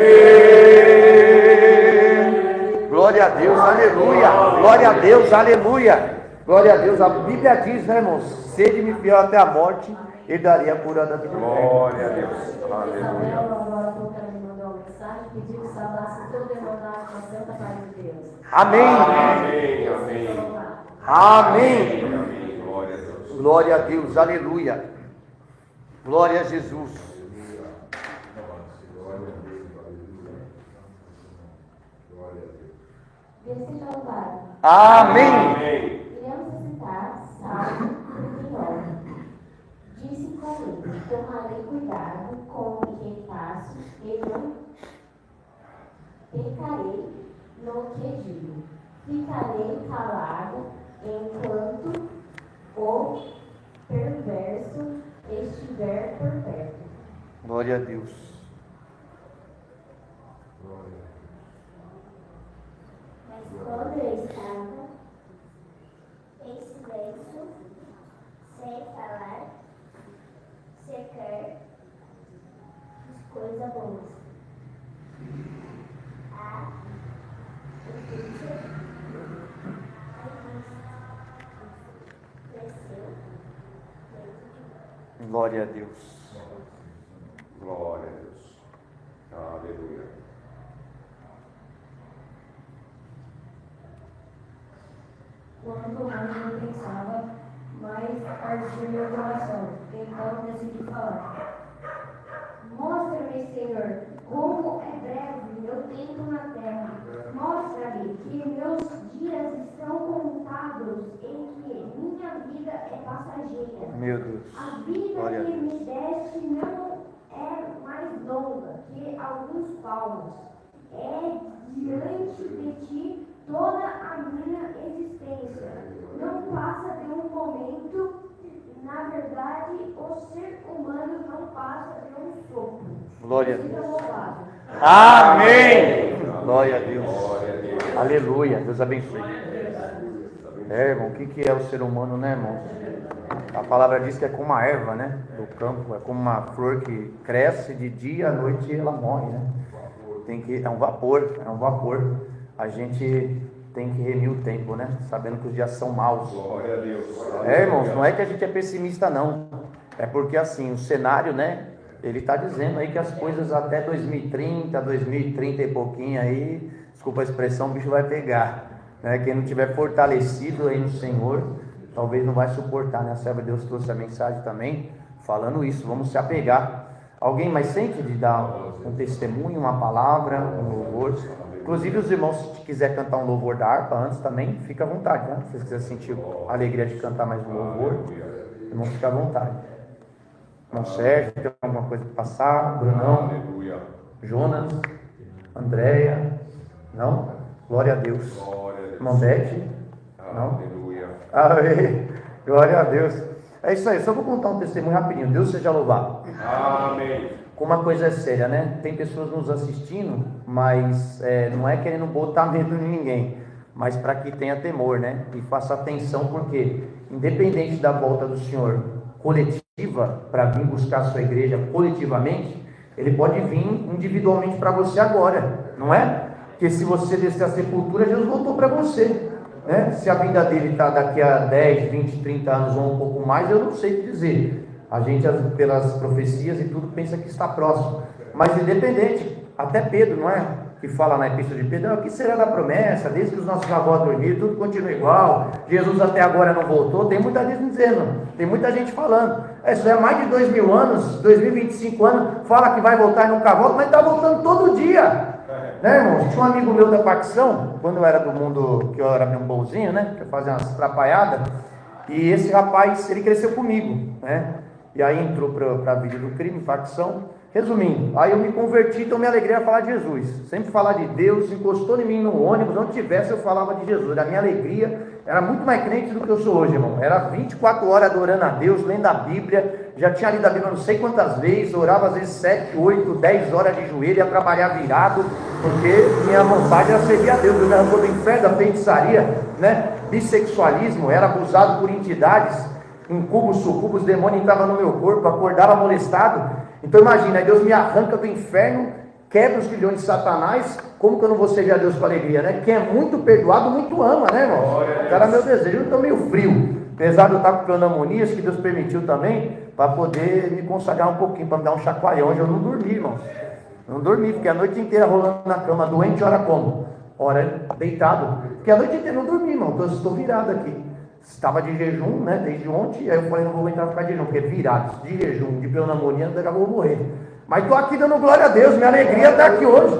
S2: Glória a Deus, aleluia. Glória a Deus, aleluia. Glória a Deus. A Bíblia diz, né, irmãos? Sede-me fiel até a morte, e daria a cura da vida.
S1: Glória a Deus. Aleluia.
S5: Isabel agora pouco me mandou uma mensagem, pediu que saudasse todo demandado com a santa paz de Deus.
S2: Amém.
S1: Amém. Amém.
S2: Amém.
S1: Amém. Glória a Deus.
S2: Glória a Deus, aleluia. Glória a Jesus.
S5: Deus seja louvado.
S2: Amém.
S1: Amém.
S5: Iremos recitar Salmo 39. Disse comigo, tomarei cuidado com o que faço e não pecarei no que digo. Ficarei calado enquanto o perverso estiver por perto.
S2: Glória a Deus.
S5: Mas quando eu estava em silêncio, sem falar, sequer coisas boas. A angústia cresceu dentro de mim.
S2: Glória a Deus.
S1: Glória a Deus. Aleluia.
S5: Quanto mais eu pensava, mais ardia meu coração. Então decidi falar. Mostra-me, Senhor, como é breve meu tempo na terra. Mostra-me que meus dias estão contados e que minha vida é passageira.
S2: Meu Deus.
S5: A vida
S2: Glória a
S5: que
S2: Deus.
S5: me deste não é mais longa que alguns palmos. É diante de ti toda a minha existência. Não passa de um momento. Na verdade, o ser humano não passa de um sopro.
S2: Glória a
S5: Seja
S2: Deus.
S5: louvado.
S2: Amém. Glória a Deus.
S1: Glória a Deus.
S2: Aleluia. Deus abençoe. Irmão, o que é o ser humano, né, irmão? A palavra diz que é como a erva, né? Do campo, é como uma flor que cresce de dia à noite e ela morre, né? É um vapor, A gente tem que remir o tempo, né? Sabendo que os dias são maus.
S1: Glória a Deus.
S2: Irmãos, não é que a gente é pessimista, não. É porque, assim, o cenário, né? Ele está dizendo aí que as coisas até 2030 e pouquinho aí, desculpa a expressão, o bicho vai pegar. Né? Quem não tiver fortalecido aí no Senhor, talvez não vai suportar, né? A serva de Deus trouxe a mensagem também, falando isso. Vamos se apegar. Alguém mais sente de dar um testemunho, uma palavra, um louvor? Inclusive os irmãos, se quiser cantar um louvor da harpa antes também, fica à vontade, né? Se vocês quiserem sentir a alegria de cantar mais um louvor, irmãos, fica à vontade. Irmão Sérgio, tem alguma coisa para passar? Brunão?
S1: Aleluia.
S2: Jonas? Andréia? Não? Glória a Deus.
S1: Glória a Deus.
S2: Irmão Bete? Não?
S1: Aleluia.
S2: Amém. Glória a Deus. É isso aí, só vou contar um testemunho rapidinho. Deus seja louvado.
S1: Amém.
S2: Como uma coisa é séria, né? Tem pessoas nos assistindo, mas não é querendo botar medo em ninguém, mas para que tenha temor, né? E faça atenção, porque independente da volta do Senhor coletiva, para vir buscar a sua igreja coletivamente, Ele pode vir individualmente para você agora, não é? Porque se você descer a sepultura, Jesus voltou para você, né? Se a vida dele está daqui a 10, 20, 30 anos ou um pouco mais, eu não sei te dizer. A gente, pelas profecias e tudo, pensa que está próximo. Mas independente, até Pedro, não é? Que fala na epístola de Pedro, o que será da promessa? Desde que os nossos avós dormiram, tudo continua igual. Jesus até agora não voltou. Tem muita gente dizendo, tem muita gente falando. Isso é mais de 2000 anos, 2025 anos, fala que vai voltar e nunca volta, mas está voltando todo dia. Né, irmão? Tinha um amigo meu da facção, quando eu era do mundo, que eu era meio bonzinho, né? Que eu fazia umas atrapalhadas. E esse rapaz, ele cresceu comigo, né? e aí entrou para a vida do crime, facção. Resumindo, aí eu me converti, então minha alegria era falar de Jesus. Sempre falar de Deus, encostou em mim no ônibus, onde tivesse eu falava de Jesus. A minha alegria era muito mais crente do que eu sou hoje, irmão. Era 24 horas adorando a Deus, lendo a Bíblia. Já tinha lido a Bíblia não sei quantas vezes, orava às vezes 7, 8, 10 horas de joelho, ia trabalhar virado, porque minha vontade era servir a Deus. Deus me arrancou do inferno, da feitiçaria, né? Bissexualismo, era abusado por entidades, incubos, sucubos, demônio entrava no meu corpo, acordava molestado. Então imagina, aí Deus me arranca do inferno, quebra os grilhões de Satanás. Como que eu não vou servir a Deus com alegria, né? Quem é muito perdoado, muito ama, né, irmão? Era meu desejo. Eu estou meio frio, apesar de eu estar com pneumonias, que Deus permitiu também, para poder me consagrar um pouquinho, para me dar um chacoalhão. Hoje eu não dormi, irmão. Não dormi, porque a noite inteira rolando na cama, doente, ora como? Ora deitado. Porque a noite inteira eu não dormi, irmão. Então eu estou virado aqui. Estava de jejum, né, desde ontem, aí eu falei, não vou aguentar ficar de jejum, porque virados, de jejum, de pneumonia, daqui a pouco eu vou morrer. Mas estou aqui dando glória a Deus, minha alegria está aqui hoje.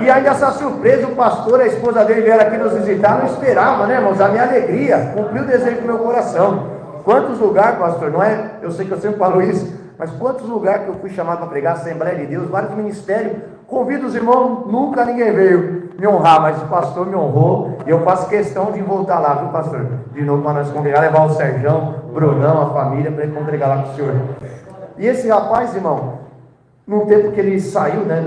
S2: E ainda essa surpresa, o pastor, a esposa dele vieram aqui nos visitar, não esperava, né, irmãos? A minha alegria, cumpriu o desejo do meu coração. Quantos lugares, pastor, não é? Eu sei que eu sempre falo isso, mas quantos lugares que eu fui chamado para pregar, Assembleia de Deus, vários ministérios, convido os irmãos, nunca ninguém veio me honrar, mas o pastor me honrou, e eu faço questão de voltar lá, viu, pastor? De novo para nós congregar, levar o Serjão, Brunão, a família, para ele congregar lá com o senhor. E esse rapaz, irmão, num tempo que ele saiu, né,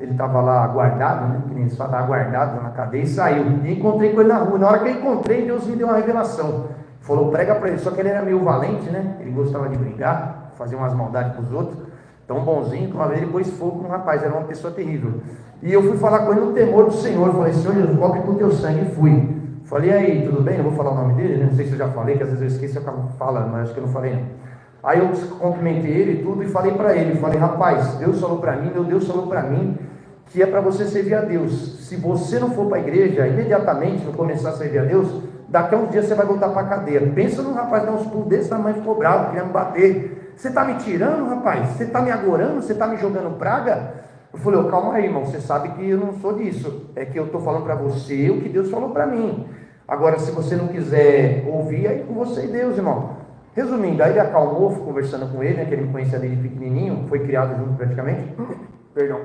S2: ele estava lá guardado, né, que nem eles falam, estava guardado na cadeia, e saiu, e encontrei com ele na rua. Na hora que eu encontrei, Deus me deu uma revelação, falou, prega para ele, só que ele era meio valente, né, ele gostava de brigar, fazer umas maldades com os outros, tão bonzinho, que uma vez ele pôs fogo no rapaz, era uma pessoa terrível. E eu fui falar com ele no temor do Senhor, eu falei, Senhor Jesus, cobre com o teu sangue, e fui. Falei, aí, tudo bem? Eu vou falar o nome dele, né? Não sei se eu já falei, que às vezes eu esqueço e eu acabo falando, mas acho que eu não falei não. Aí eu cumprimentei ele e tudo, e falei para ele, falei, rapaz, Deus falou para mim, meu Deus falou para mim, que é para você servir a Deus. Se você não for para a igreja, imediatamente, não começar a servir a Deus, daqui a uns dias você vai voltar para a cadeia. Pensa num rapaz dar uns pulos desse tamanho, ficou bravo, querendo me bater. Você está me tirando, rapaz? Você está me agorando? Você está me jogando praga? Eu falei, calma aí, irmão, você sabe que eu não sou disso. É que eu estou falando para você o que Deus falou para mim. Agora, se você não quiser ouvir, aí com você e Deus, irmão. Resumindo, aí ele acalmou, fui conversando com ele, né, que ele me conhecia desde pequenininho, foi criado junto praticamente. Perdão.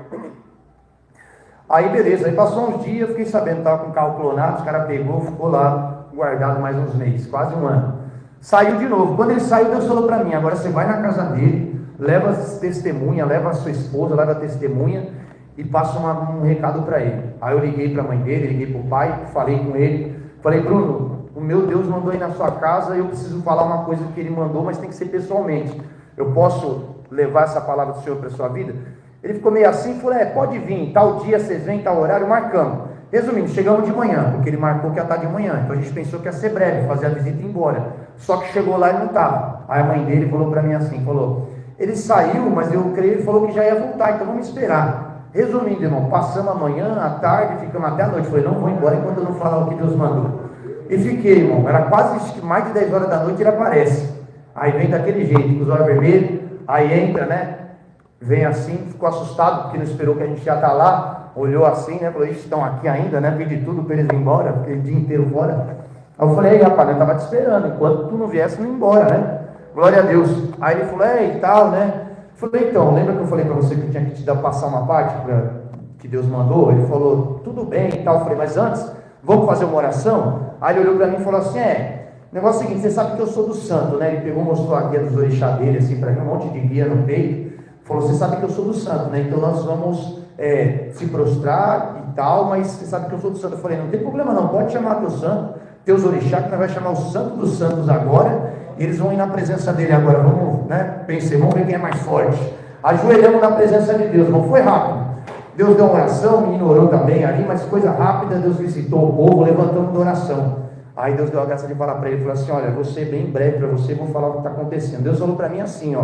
S2: Aí beleza, aí passou uns dias, fiquei sabendo, estava com o carro clonado, os caras pegou, ficou lá, guardado mais uns meses, quase um ano. Saiu de novo. Quando ele saiu, Deus falou para mim, agora você vai na casa dele, leva as testemunhas, leva a sua esposa, leva a testemunha e passa um recado para ele. Aí eu liguei para a mãe dele, liguei para o pai, falei com ele, falei, Bruno, o meu Deus mandou ir na sua casa, eu preciso falar uma coisa que ele mandou, mas tem que ser pessoalmente. Eu posso levar essa palavra do Senhor para a sua vida? Ele ficou meio assim, falou, pode vir, tal dia vocês vêm, tal horário, marcamos. Resumindo, chegamos de manhã, porque ele marcou que ia estar de manhã, então a gente pensou que ia ser breve, fazer a visita e ir embora. Só que chegou lá e não estava. Aí a mãe dele falou para mim assim, falou, ele saiu, mas eu creio, ele falou que já ia voltar, então vamos esperar. Resumindo, irmão, passamos a manhã, à tarde, ficamos até a noite. Falei, não vou embora enquanto eu não falar o que Deus mandou. E fiquei, irmão, era quase mais de 10 horas da noite, ele aparece. Aí vem daquele jeito, com os olhos vermelhos, aí entra, né? Vem assim, ficou assustado, porque não esperou que a gente já está lá, olhou assim, né? Falou, estão aqui ainda, né? Pedi tudo para eles ir embora, fiquei o dia inteiro fora. Aí eu falei, rapaz, eu estava te esperando, enquanto tu não viesse, não ia embora, né? Glória a Deus. Aí ele falou, e tal, né? Eu falei, então, lembra que eu falei para você que eu tinha que te dar passar uma parte que Deus mandou? Ele falou, tudo bem e tal. Eu falei, mas antes, vamos fazer uma oração? Aí ele olhou para mim e falou assim, o negócio é o seguinte, você sabe que eu sou do santo, né? Ele pegou, mostrou a guia dos orixá dele, assim, para mim, um monte de guia no peito. Falou, você sabe que eu sou do santo, né? Então nós vamos se prostrar e tal, mas você sabe que eu sou do santo. Eu falei, não tem problema não, pode chamar teu santo, teus orixá, que nós vamos chamar o santo dos santos agora, e eles vão ir na presença dele agora, vamos, né? Pensei, vamos ver quem é mais forte. Ajoelhamos na presença de Deus, não foi rápido. Deus deu uma oração, o menino orou também ali, mas coisa rápida, Deus visitou o povo, levantamos de oração. Aí Deus deu a graça de falar para ele, falou assim, olha, vou ser bem breve para você, vou falar o que está acontecendo. Deus falou para mim assim,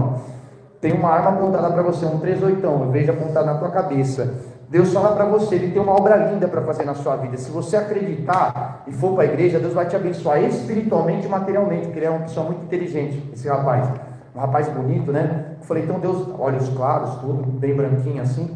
S2: tem uma arma apontada para você, um 38, eu vejo apontado na tua cabeça. Deus fala para você, ele tem uma obra linda para fazer na sua vida. Se você acreditar e for para a igreja, Deus vai te abençoar espiritualmente e materialmente, porque ele é uma pessoa muito inteligente, esse rapaz. Um rapaz bonito, né? Eu falei, então Deus, olhos claros, tudo bem branquinho assim.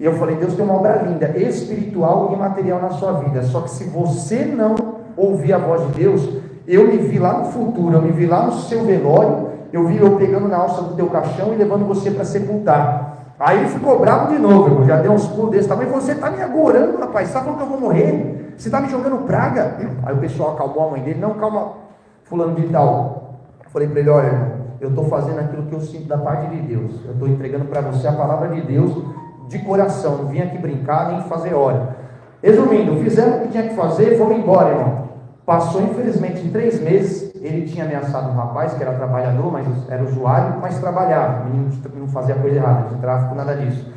S2: E eu falei, Deus tem uma obra linda, espiritual e material na sua vida. Só que se você não ouvir a voz de Deus, eu me vi lá no futuro, eu me vi lá no seu velório, eu vi eu pegando na alça do teu caixão e levando você para sepultar. Aí ele ficou bravo de novo, irmão, já deu uns pulos desse tamanho. Você está me agorando, rapaz, você está falando que eu vou morrer? Você está me jogando praga? Aí o pessoal acalmou a mãe dele, não, calma, fulano de tal. Eu falei para ele, olha, irmão, eu estou fazendo aquilo que eu sinto da parte de Deus, eu estou entregando para você a palavra de Deus de coração, não vim aqui brincar nem fazer hora. Resumindo, fizemos o que tinha que fazer e fomos embora, irmão. Passou, infelizmente, em 3 meses, ele tinha ameaçado um rapaz que era trabalhador, mas era usuário, mas trabalhava, não fazia coisa errada, de tráfico, nada disso.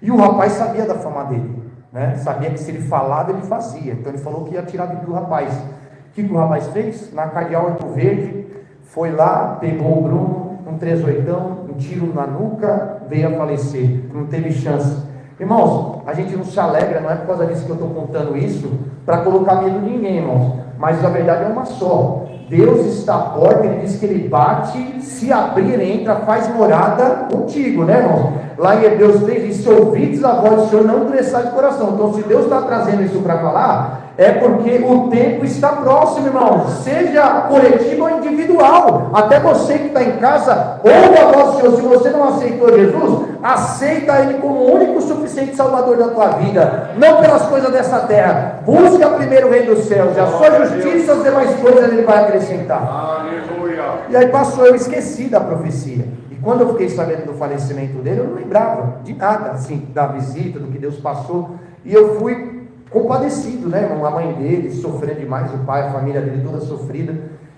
S2: E o rapaz sabia da fama dele, né? Sabia que se ele falava, ele fazia. Então ele falou que ia tirar a vida do rapaz. O que o rapaz fez? Na Cardeal Horto Verde, foi lá, pegou o Bruno, um 38, um tiro na nuca, veio a falecer, não teve chance. Irmãos, a gente não se alegra, não é por causa disso que eu estou contando isso, para colocar medo em ninguém, irmãos, mas a verdade é uma só. Deus está à porta, ele diz que ele bate, se abrir, ele entra, faz morada contigo, né, irmãos? Lá em Hebreus 3 diz, se ouvides a voz do Senhor, não endureçais de coração. Então, se Deus está trazendo isso para falar, é porque o tempo está próximo, irmão, seja coletivo ou individual. Até você que está em casa, ouve a voz do Senhor. Se você não aceitou Jesus, aceita Ele como o único suficiente Salvador da tua vida, não pelas coisas dessa terra. Busca primeiro o reino dos céus, e a sua justiça, as demais coisas Ele vai acrescentar.
S1: Aleluia.
S2: E aí passou, eu esqueci da profecia. E quando eu fiquei sabendo do falecimento dele, eu não lembrava de nada, assim, da visita, do que Deus passou. E eu fui compadecido, né, irmão? A mãe dele sofrendo demais, o pai, a família dele toda sofrida.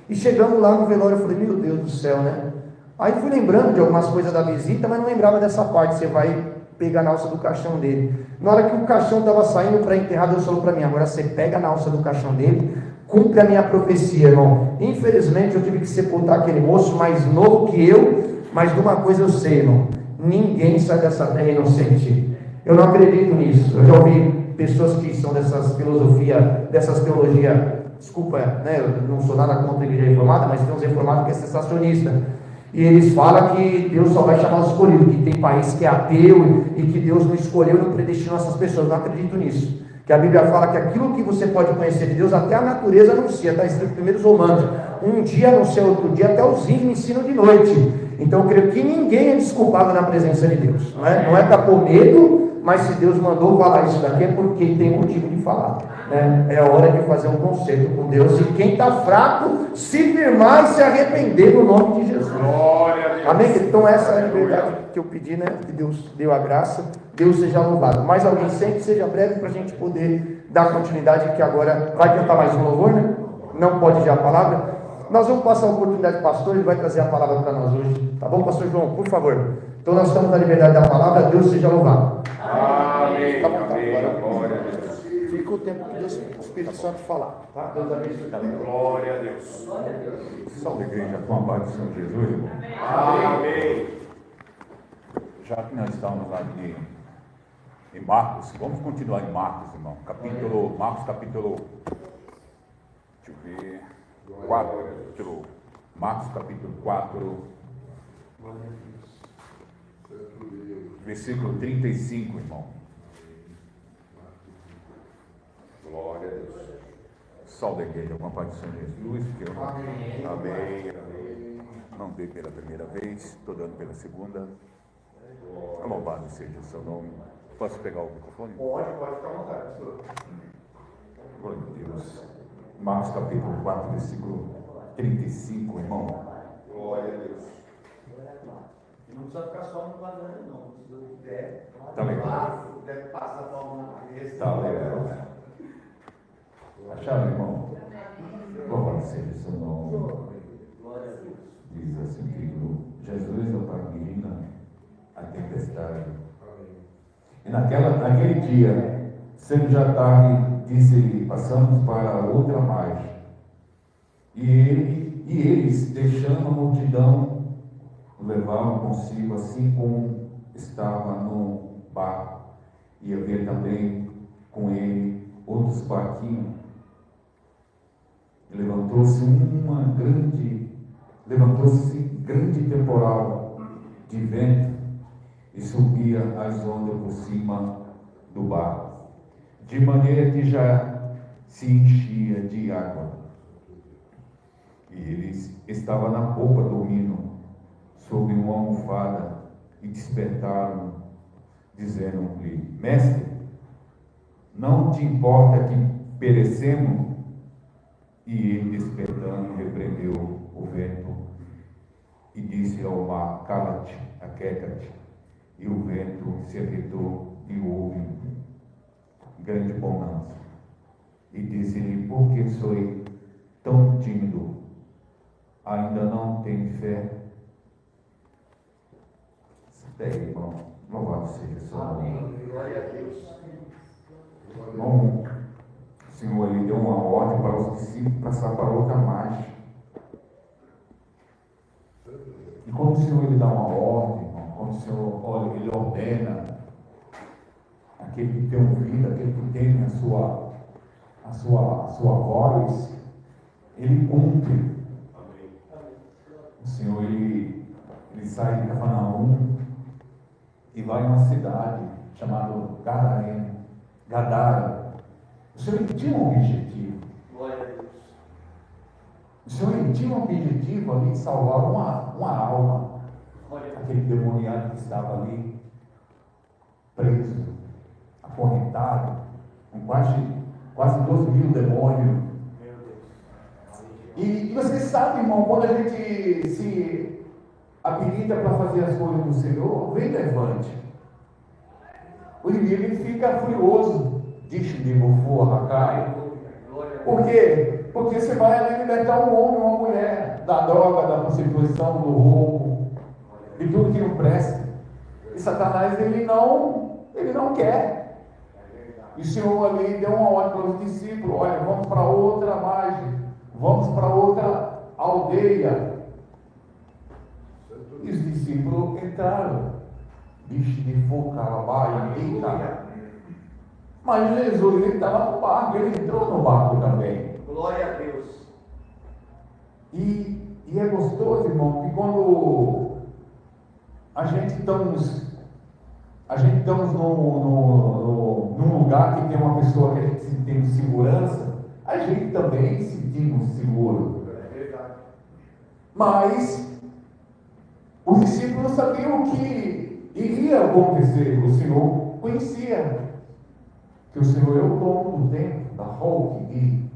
S2: E chegamos lá no velório, eu falei, meu Deus do céu, né? Aí fui lembrando de algumas coisas da visita, mas não lembrava dessa parte. Você vai pegar na alça do caixão dele. Na hora que o caixão estava saindo para enterrar, Deus falou para mim, agora você pega na alça do caixão dele, cumpre a minha profecia, irmão. Infelizmente eu tive que sepultar aquele moço mais novo que eu, mas de uma coisa eu sei, irmão, ninguém sai dessa terra inocente. Eu não acredito nisso. Eu já ouvi pessoas que são dessas teologias, desculpa, né, eu não sou nada contra a igreja reformada, mas tem uns reformados que é sensacionista. E eles falam que Deus só vai chamar os escolhidos, que tem país que é ateu e que Deus não escolheu e não predestinou essas pessoas. Eu não acredito nisso. Que a Bíblia fala que aquilo que você pode conhecer de Deus, até a natureza anuncia, está escrito em 1 Romanos. Um dia anuncia outro dia, até os índios ensinam de noite. Então eu creio que ninguém é desculpado na presença de Deus. Não é para pôr medo, mas se Deus mandou falar isso daqui é porque tem motivo de falar. Né? É hora de fazer um concerto com Deus. E quem está fraco, se firmar e se arrepender no nome de Jesus.
S1: Glória a Deus.
S2: Amém? Então essa é a liberdade que eu pedi, né? Que Deus deu a graça. Deus seja louvado. Mais alguém sempre seja breve para a gente poder dar continuidade, que agora vai cantar mais um louvor, né? Não pode já a palavra. Nós vamos passar a oportunidade do pastor, ele vai trazer a palavra para nós hoje. Tá bom, pastor João? Por favor. Então nós estamos na liberdade da palavra, Deus seja louvado.
S1: Amém.
S2: Tá bom, tá.
S1: Amém.
S2: Agora,
S1: Glória a Deus.
S2: fica o tempo que Deus, o Espírito Santo falar. Tá? Deus abençoe.
S1: Glória a Deus.
S6: Salve, igreja, com a paz do Senhor Jesus, irmão.
S1: Amém.
S6: Já que nós estamos lá em Marcos, vamos continuar em Marcos, irmão. Marcos capítulo, deixa eu ver, 4, Marcos capítulo 4, versículo 35, irmão.
S1: Glória a Deus.
S6: Salve, igreja, com a paz do Senhor Jesus, que eu
S1: Amém. Amém.
S6: não dei pela primeira vez, estou dando pela segunda. Louvado seja o seu nome. Posso pegar o microfone?
S2: Pode ficar à vontade, pastor.
S6: Glória a Deus. Marcos capítulo 4, versículo 35, irmão.
S1: Glória a Deus.
S2: E não precisa ficar só no quadrante, não. Se eu puder,
S6: Tá legal.
S2: deve passar a mão na cabeça.
S6: Tá legal. Acharam, irmão? Louvado seja o seu nome. Diz assim que Jesus apagina a tempestade. E naquele dia, sendo já tarde, disse-lhe, passamos para outra margem. E eles, deixando a multidão, o levavam consigo, assim como estava no barco. E havia também com ele outros barquinhos. E levantou-se grande temporal de vento e subia as ondas por cima do barco, de maneira que já se enchia de água. E eles estavam na popa dormindo, sobre uma almofada e despertaram, dizendo-lhe: Mestre, não te importa que perecemos? E ele, despertando, repreendeu o vento e disse ao mar: Cala-te, aquieta-te. E o vento se aquietou e houve grande bonança. E disse-lhe: Por que sois tão tímido? Ainda não tem fé? Espere, irmão. Louvado seja o seu nome.
S4: Glória a Deus.
S6: Irmão, o Senhor ele deu uma ordem para os discípulos passar para outra margem. E quando o Senhor ele dá uma ordem, irmão, quando o Senhor olha, ele ordena, aquele que tem ouvido, aquele que tem a sua voz, ele cumpre. O Senhor ele sai de Cafarnaum e vai a uma cidade chamada Gadara. O Senhor ele tinha um objetivo.
S4: Glória a Deus.
S6: O Senhor ele tinha um objetivo ali de salvar uma alma. Aquele demoniado que estava ali, preso, acorrentado, com quase 12.000 demônios.
S4: Meu Deus.
S6: E você sabe, irmão, quando a gente se habilita para fazer as coisas do Senhor, vem levante. O inimigo ele fica furioso. Diz de Mufurra, cai. Por quê? Porque você vai ali libertar um homem, uma mulher, da droga, da prostituição, do roubo, de tudo que não presta. E Satanás ele não quer. E o Senhor ali deu uma ordem para os discípulos: olha, vamos para outra margem, vamos para outra aldeia. E os discípulos entraram. Bicho de fogo, calabai, eita. Mas Jesus ele estava no barco, ele entrou no barco também.
S4: Glória a Deus.
S6: E é gostoso, irmão, que quando a gente estamos num lugar que tem uma pessoa que a gente tem segurança, a gente também se sentimos seguro.
S4: É verdade.
S6: Mas os discípulos sabiam o que iria acontecer. O Senhor conhecia que o Senhor é o dono do tempo, da Hulk,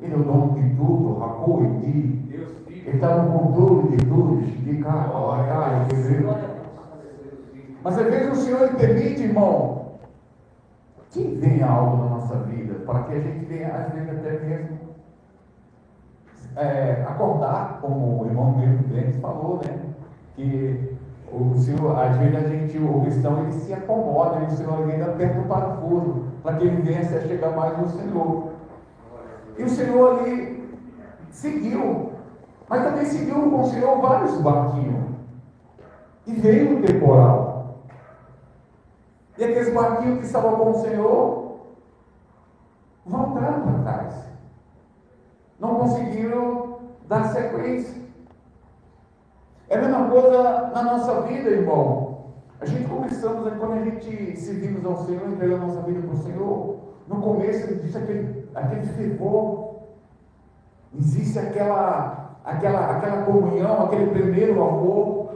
S6: Ele é o dono de tudo, Racou e Di.
S4: Deus vive.
S6: Ele está no controle de tudo, de cá, entendeu? Mas às vezes o Senhor ele permite, irmão, que venha algo na nossa vida, para que a gente venha, às vezes, até mesmo acordar, como o irmão Glenn falou, né? Que o Senhor, às vezes o cristão ele se acomoda e o Senhor ainda aperta o parafuso para que ele venha a chegar mais no Senhor. E o Senhor ali seguiu, mas também seguiu com o Senhor vários barquinhos. E veio o temporal. E aqueles barquinhos que estavam com o Senhor voltaram para trás. Não conseguiram dar sequência. É a mesma coisa na nossa vida, irmão. A gente começamos, quando a gente servimos ao Senhor, entregando a nossa vida para o Senhor, no começo existe aquele fervor, existe aquela comunhão, aquele primeiro amor.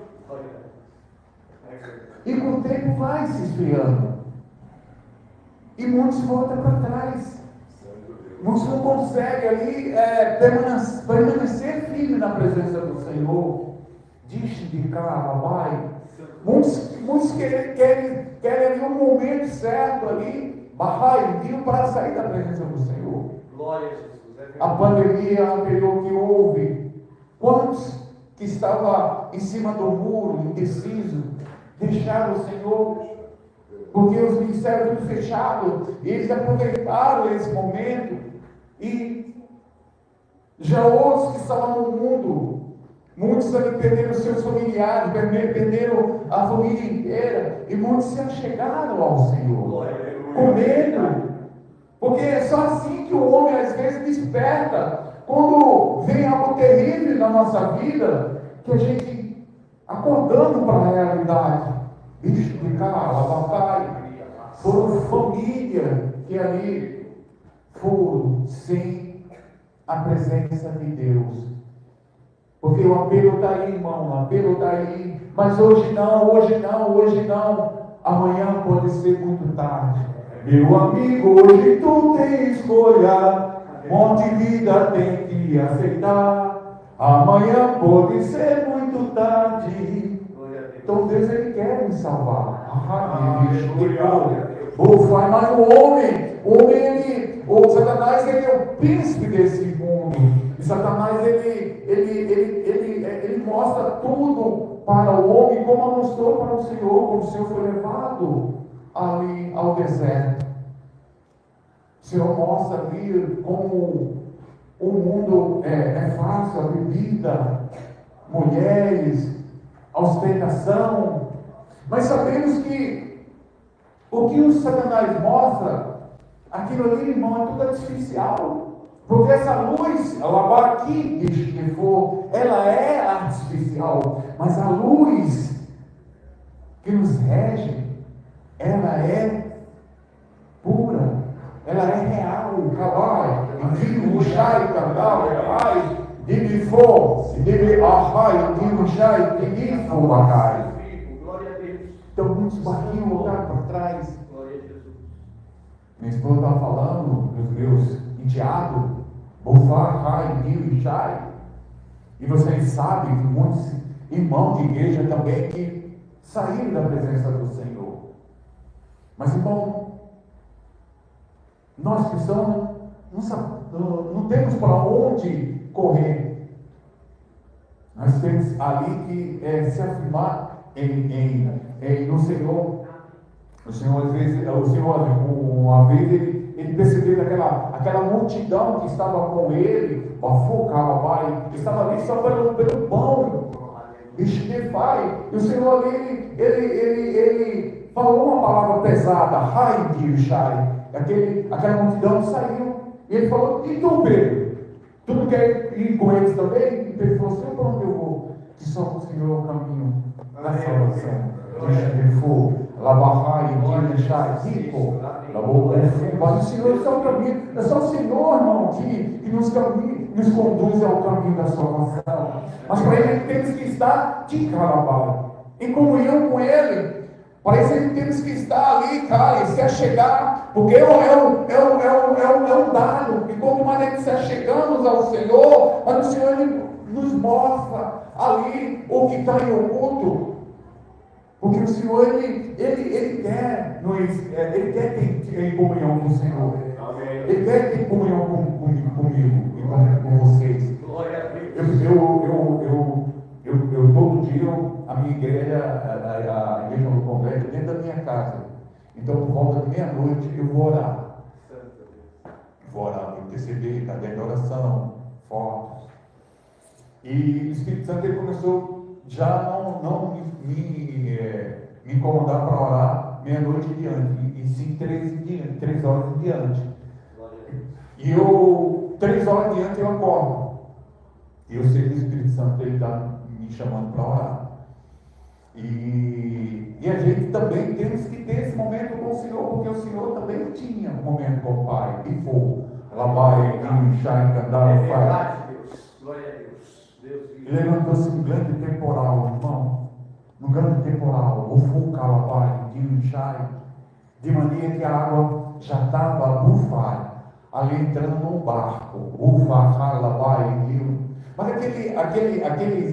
S6: E com o tempo vai se esfriando. E muitos voltam para trás. Muitos não conseguem ali permanecer firme na presença do Senhor. Diz de cá, vai. Muitos querem ali um momento certo ali, para sair da presença do Senhor.
S4: Glória a Jesus.
S6: A pandemia anterior que houve, quantos que estavam em cima do muro, indecisos, deixaram o Senhor, porque os ministérios tudo fechados, e eles aproveitaram esse momento, e já outros que estavam no mundo, muitos também perderam seus familiares, perderam a família inteira, e muitos se achegaram ao Senhor, com medo, porque é só assim que o homem às vezes desperta, quando vem algo terrível na nossa vida, que a gente acordando para a realidade, bicho de casa, papai, foram família que ali foram sem a presença de Deus.
S2: Porque o apelo está aí, irmão, o apelo está aí. Mas hoje não, hoje não, hoje não. Amanhã pode ser muito tarde. Meu amigo, hoje tu tem escolha. Monte vida tem que aceitar. Amanhã pode ser muito tarde. Então Deus, Ele quer me salvar. Mas o Satanás, ele é o príncipe desse mundo. E Satanás, ele mostra tudo para o homem, como mostrou para o Senhor, quando o Senhor foi levado ali ao deserto. O Senhor mostra ali como o mundo é fácil, a bebida, mulheres, a ostentação. Mas sabemos que o que o Satanás mostra, aquilo ali, irmão, é tudo artificial. Porque essa luz, ela aqui, que for, ela é artificial. Mas a luz que nos rege, ela é pura, ela é real. Calai, digo, Shai, Calai, digo, for, digo, Ahai, digo, Shai, digo, Bacai. Então, muitos barquinhos voltaram para trás. Minha esposa estava falando dos meus enteados, Bofar, Rai, Dio e Shai. E vocês sabem que muitos irmãos de igreja também que saíram da presença do Senhor. Mas, irmão, nós cristãos não temos para onde correr. Nós temos ali que se afirmar no Senhor. O Senhor, às vezes, uma vez ele percebeu aquela multidão que estava com ele, que estava ali só pelo pão. E o Senhor ali, ele falou uma palavra pesada, Rai, Shai. Aquela multidão saiu. E ele falou: e tu, Pedro? Tu não quer ir com eles também? E Pedro falou: Senhor, para onde eu vou? Que só o Senhor é o caminho da salvação. Deixa ele for. Mas o Senhor é só o caminho. É só o Senhor, irmão, que nos conduz ao caminho da salvação. Mas para ele temos que estar de carnaval, em comunhão com Ele. Para isso ele temos que estar ali, cara, e se achegar, porque é um dado. E quanto mais nós se achegamos ao Senhor, mas o Senhor ele nos mostra ali o que está em oculto. Porque o Senhor, ele quer ter em comunhão com o Senhor. Ele quer ter comunhão comigo e com vocês. Eu todo dia, a minha igreja, a igreja do Congresso, dentro da minha casa. Então, por volta de meia-noite, eu vou orar. Vou interceder, está dentro da oração, forte. E o Espírito Santo, ele começou já não me incomodar para orar meia-noite em diante, e sim 3 horas em diante. E 3 horas em diante eu acordo. E eu sei que o Espírito Santo está me chamando para orar. E a gente também temos que ter esse momento com o Senhor, porque o Senhor também tinha um momento com o Pai. E foi. Labai, Shai, Candara, Pai.
S4: Glória a Deus.
S2: E levantou-se um grande temporal, irmão. Um grande temporal. O fogo Pai, Shai. De maneira que a água já estava a bufar. Ali entrando num barco. Bufar, Labai, Mas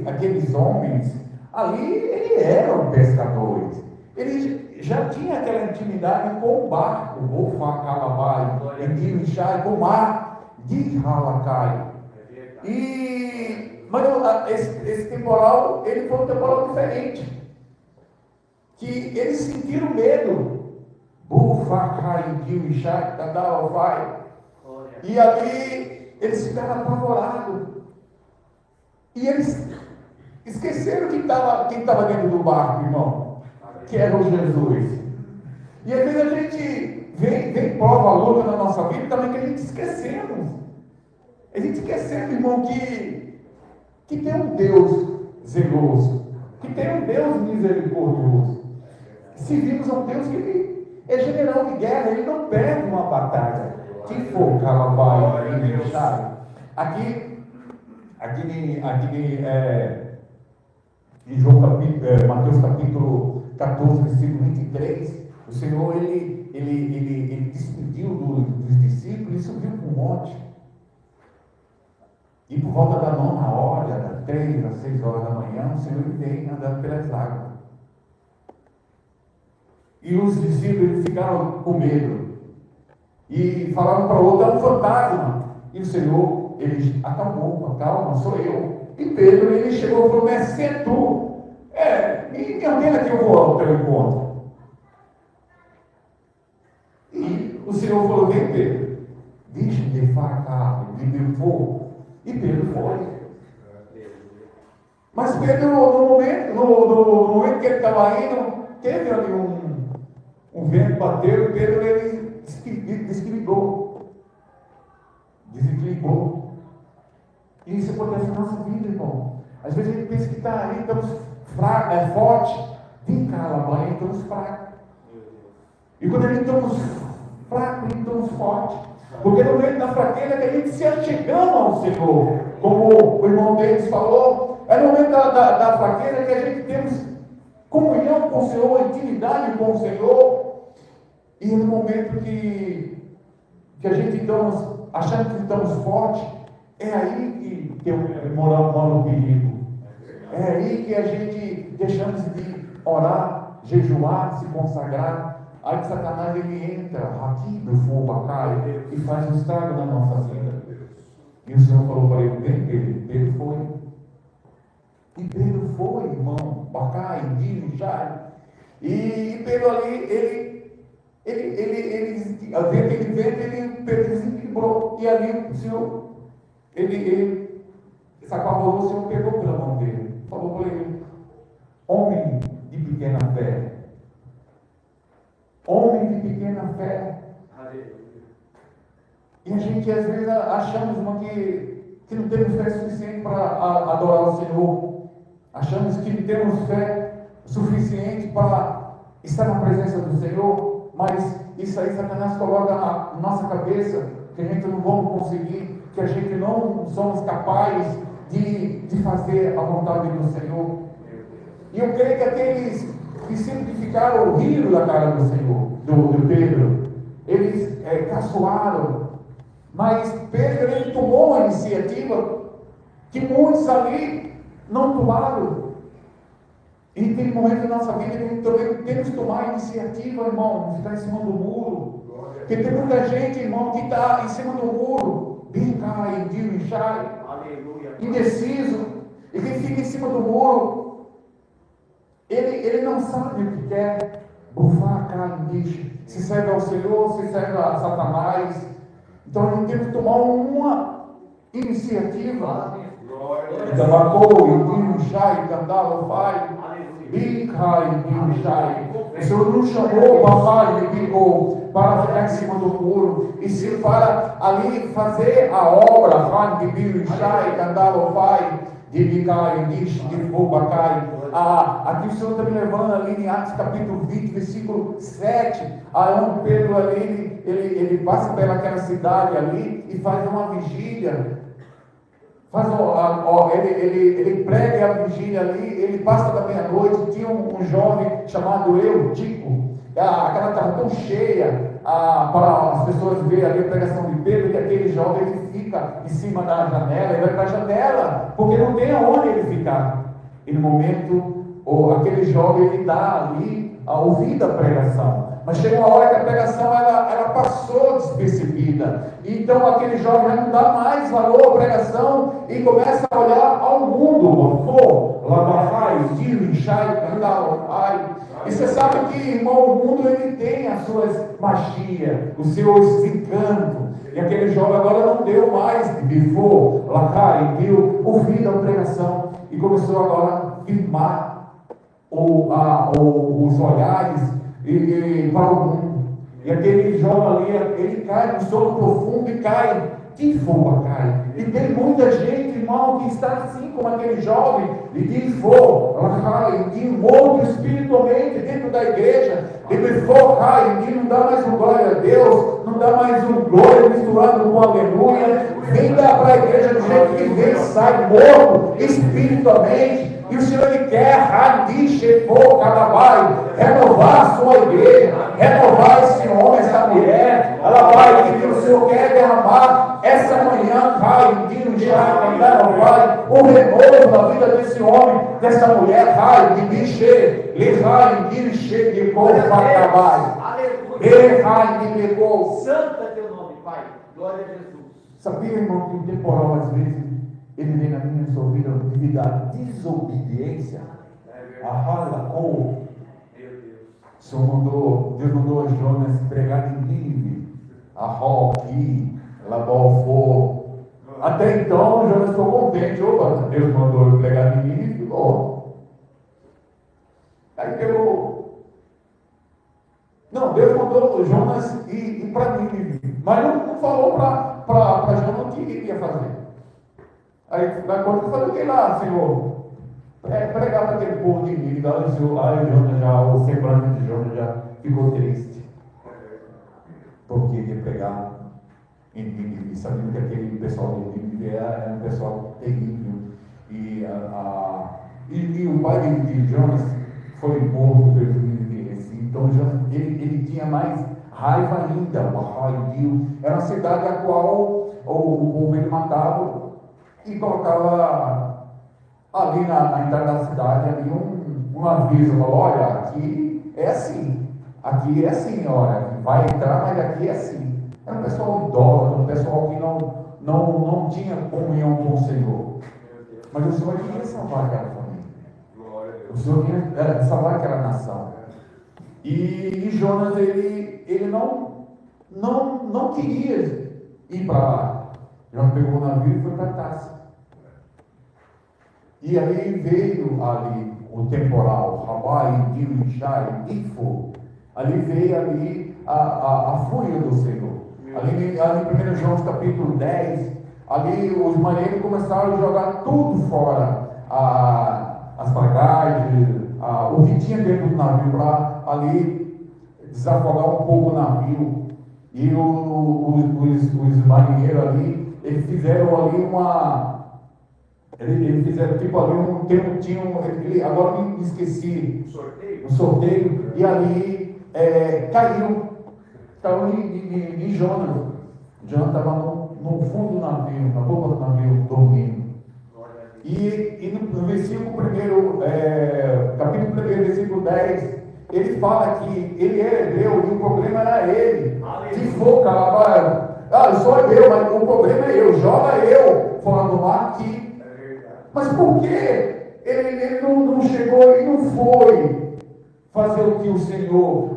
S2: aqueles homens, ali, eles eram pescadores. Eles já tinham aquela intimidade com o barco, com o mar de Halacai. Mas esse temporal, ele foi um temporal diferente. Que eles sentiram medo. E ali, eles ficaram apavorados. E eles esqueceram quem estava dentro do barco, irmão, que era o Jesus. E às vezes a gente vem prova luta na nossa vida também que a gente esquecemos. A gente esquecemos, irmão, que tem um Deus zeloso, que tem um Deus misericordioso. Servimos a um Deus que ele é general de guerra, ele não perde uma batalha. Que for, Calabai, sabe?
S6: em Mateus capítulo 14, versículo 23, o Senhor, ele despediu dos discípulos e subiu para o monte. E por volta da 9h, das 3 às 6 horas da manhã, o Senhor vem andando pelas águas. E os discípulos eles ficaram com medo. E falaram para o outro, é um fantasma. E o Senhor, ele acalmou, calma, sou eu. E Pedro, ele chegou e falou, mestre, se é tu. Me ordena que eu vou ao teu encontro. E o Senhor falou, vem Pedro, deixa-me levar a carro, de fogo. E Pedro foi. Mas Pedro, no momento que ele estava indo, teve ali um vento bateu, e Pedro ele desequilibrou. E isso acontece na nossa vida, irmão. Às vezes a gente pensa que está ali, estamos fracos, forte. Vem cá, Labanha, estamos fracos. E quando a gente estamos fracos, a gente estamos fortes. Porque no meio da fraqueza que a gente se achegamos ao Senhor. Como o irmão Denis falou, é no momento da fraqueza que a gente temos comunhão com o Senhor, intimidade com o Senhor. E no momento que a gente estamos achando que estamos fortes, é aí que mora o perigo. É aí que a gente deixamos de orar, jejuar, se consagrar. Aí que Satanás ele entra aqui do fogo cai e faz um estrago na nossa vida. E o Senhor falou para ele, vem Pedro foi. E Pedro foi, irmão, Bacai, Dino, Jai. E Pedro ali, Pedro desequilibrou. E ali o Senhor, ele se apavorou, o Senhor pegou pela mão dele. Falou para ele, homem de pequena fé. Homem de pequena fé. E a gente às vezes achamos que não temos fé suficiente para adorar o Senhor. Achamos que não temos fé suficiente para estar na presença do Senhor. Mas isso aí Satanás coloca na nossa cabeça que a gente não vamos conseguir, que a gente não somos capazes de fazer a vontade do Senhor. E eu creio que aqueles discípulos que ficaram rindo da cara do Senhor, do Pedro, eles caçoaram, mas Pedro ele tomou uma iniciativa que muitos ali não tomaram. E tem momentos na nossa vida que a gente também temos que tomar iniciativa, irmão, não ficar em cima do muro. Porque tem muita gente, irmão, que está em cima do muro, bem cai, indeciso, e quem fica em cima do muro, ele não sabe o que quer, bufar a cara no bicho, se serve ao Senhor, se serve a Satanás. Então a gente tem que tomar uma iniciativa. O Senhor não chamou para ficar em cima do muro, e sim para ali fazer a obra. Aqui o Senhor está me levando ali em Atos capítulo 20, versículo 7, onde Pedro ali, ele passa pelaquela cidade ali e faz uma vigília. Ele prega a vigília ali, ele passa da meia-noite. Tinha um jovem chamado Eutico, aquela estava tão cheia para as pessoas verem ali a pregação de Pedro, que aquele jovem ele fica em cima da janela, ele vai para a janela, porque não tem aonde ele ficar. E no momento, aquele jovem ele dá ali a ouvida a pregação. Mas chega uma hora que a pregação ela passou despercebida. Então aquele jovem já não dá mais valor à pregação e começa a olhar ao mundo. E você sabe que, irmão, o mundo ele tem as suas magias, os seus encantos. E aquele jovem agora não deu mais de bifô, lacai, viu, ouvindo a pregação. E começou agora a firmar os olhares para o mundo. E aquele jovem ali, ele cai no sono profundo e cai
S2: de fogo, cai. E tem muita gente, irmão, que está assim como aquele jovem, e de fogo, de envolto espiritualmente dentro da igreja, de fogo, e não dá mais um glória a Deus, não dá mais um glória misturado com aleluia. Vem dar para a igreja do jeito que vem, sai morto espiritualmente. E o Senhor ele quer renovar a sua igreja, renovar esse homem, essa mulher. Ela vai, que o Senhor quer derramar essa manhã, Pai, de um dia, Pai, o renovo na vida desse homem, dessa mulher, Pai, de biche, levai, de cor, Pai, aleluia.
S4: Santo é teu nome, Pai. Glória a Jesus.
S2: Sabia, irmão, que o temporal às vezes ele vem na minha sua vida devido à desobediência, a rala com. Deus mandou Jonas pregar em Nínive, a Roque, Labalfor. Até então Jonas ficou contente. Opa, Deus mandou ele pregar em Nínive, ficou. Aí pegou. Não, Deus mandou Jonas ir para Nínive, mas não falou para Jonas o que ele ia fazer. Aí, quando eu falei lá, Senhor, pregar para aquele povo de Nínive, aí Jonas já, o semblante de Jonas já ficou triste. Porque ia pregar em Nínive, sabendo que aquele pessoal de Nínive era um pessoal terrível. E o pai de Jonas foi morto pelo Nínive. Então Jonas, ele tinha mais raiva ainda. Era uma cidade a qual o povo ele matava e colocava ali na entrada da cidade ali um aviso, falou, olha, aqui é assim, olha, vai entrar, mas aqui é assim. Era um pessoal idólatra, um pessoal que não tinha comunhão com o Senhor. Mas o Senhor queria salvar aquela família. O Senhor queria salvar aquela nação. E Jonas, ele não queria ir para lá. Jonas pegou o navio e foi para Tarso. E aí veio ali o temporal, Rabai, Dio, Ishai, Ifo. Ali veio a fúria do Senhor. Ali em 1 João capítulo 10, ali os marinheiros começaram a jogar tudo fora. As bagagens, o que tinha dentro do navio para ali desafogar um pouco o navio. E os marinheiros ali, eles fizeram ali eles fizeram tipo ali agora me esqueci, um sorteio, e ali caiu em Jonas. Jonas estava no fundo do navio, na boca do navio, dormindo. E no versículo 1, capítulo 1, versículo 10, ele fala que ele é hebreu e o problema era ele. Se for, eu sou hebreu, mas o problema é eu, joga eu fora do mar aqui. Mas por que ele não chegou e não foi fazer o que o Senhor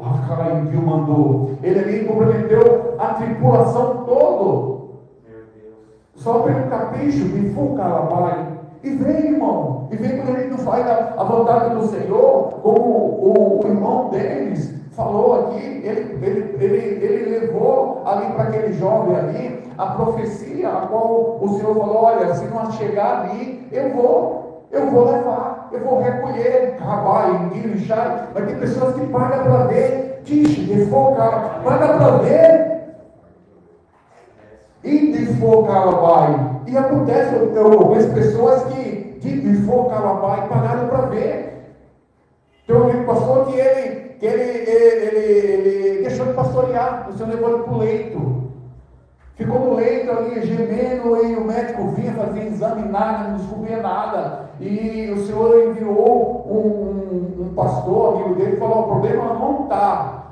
S2: mandou? Ele ali comprometeu a tripulação toda. Só pelo capricho, me fucalabai. E vem, irmão. E vem quando ele não faz a vontade do Senhor, como o irmão deles falou aqui, ele levou ali para aquele jovem ali a profecia, a qual o Senhor falou, olha, se não chegar ali, eu vou levar, eu vou recolher, Rabai, Ishai. Mas tem pessoas que pagam para ver, paga para ver, e desfocar, e acontece, eu vejo pessoas que desfocar, pagaram para ver. Tem um pastor que ele deixou de pastorear, o Senhor levou ele para o leito. Ficou no leito ali, gemendo, e o médico vinha fazer exame, nada, não descobria nada. E o Senhor enviou um pastor, amigo dele, e falou, o problema não está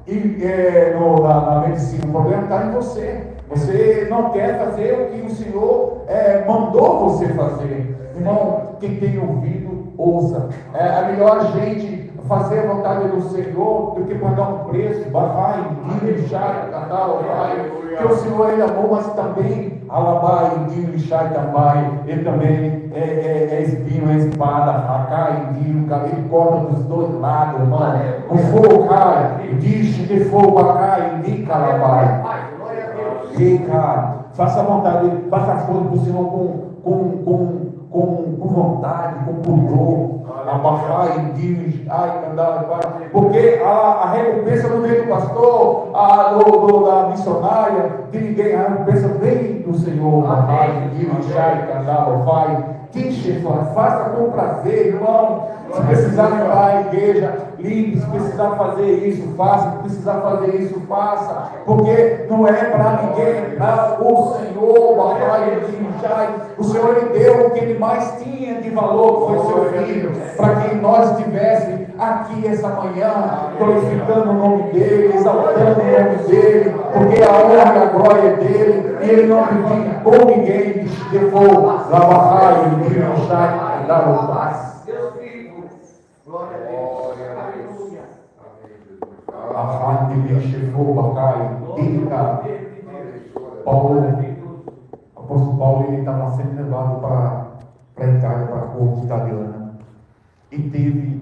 S2: na medicina, o problema está em você. Você não quer fazer o que o Senhor mandou você fazer. Irmão, quem tem ouvido, ouça. É melhor a gente fazer a vontade do Senhor do que pagar um preço, vai, deixar, que o Senhor ele amou, mas também alabai, deixar também, ele também é espinho, é espada, racai, ele corta dos dois lados, irmão. O fogo cai, diz que fogo cai, indica alabai.
S6: Recai. Faça a vontade, faça as coisas do Senhor com vontade, com pudor. Abafai, diz, ai, cantar, vai. Porque a recompensa não vem do pastor, da missionária, de ninguém. A recompensa vem do Senhor. Abafai, diz, ai, cantar, vai. Faça com prazer, irmão. Se precisar limpar a igreja, limpe. Se precisar fazer isso, faça. Se precisar fazer isso, faça. Porque não é para ninguém. O Senhor, o Senhor lhe deu o que ele mais tinha de valor, que foi seu filho, para que nós estivéssemos aqui essa manhã, glorificando o nome dele, exaltando o nome dele, porque a honra e a glória é dele, e ele não divide com ninguém. Depois, Lavahai, Dirachai, dar o paz.
S4: Deus vivo. Glória a Deus.
S6: Ahad de Shefo Bakai, Ika. Paulo, o apóstolo Paulo, ele estava sendo levado para a Itália, para a corte italiana, e teve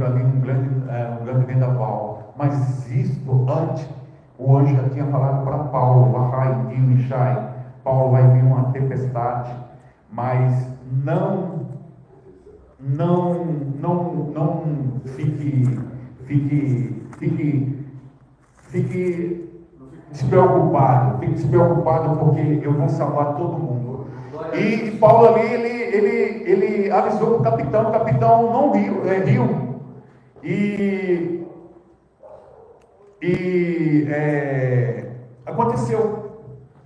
S6: ali um grande vendaval. Mas isto antes, o anjo já tinha falado para Paulo, Bahai, Dio e Shai, Paulo vai vir uma tempestade, mas não fique despreocupado, porque eu vou salvar todo mundo. E Paulo ali, ele avisou o capitão não riu.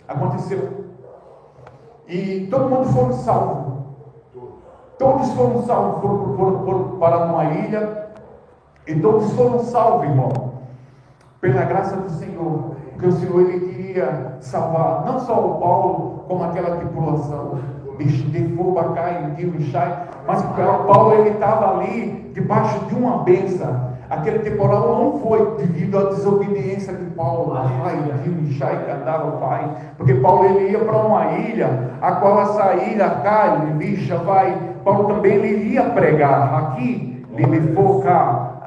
S6: Aconteceu. E todo mundo foi salvo. Todos foram salvos, foram para uma ilha, e todos foram salvos, irmão, pela graça do Senhor, porque o Senhor, ele queria salvar, não só o Paulo, como aquela tripulação, mas Paulo, ele estava ali, debaixo de uma bênção. Aquele temporal não foi devido à desobediência de Paulo, porque Paulo, ele ia para uma ilha, a qual essa ilha Paulo também, ele ia pregar aqui, ele focar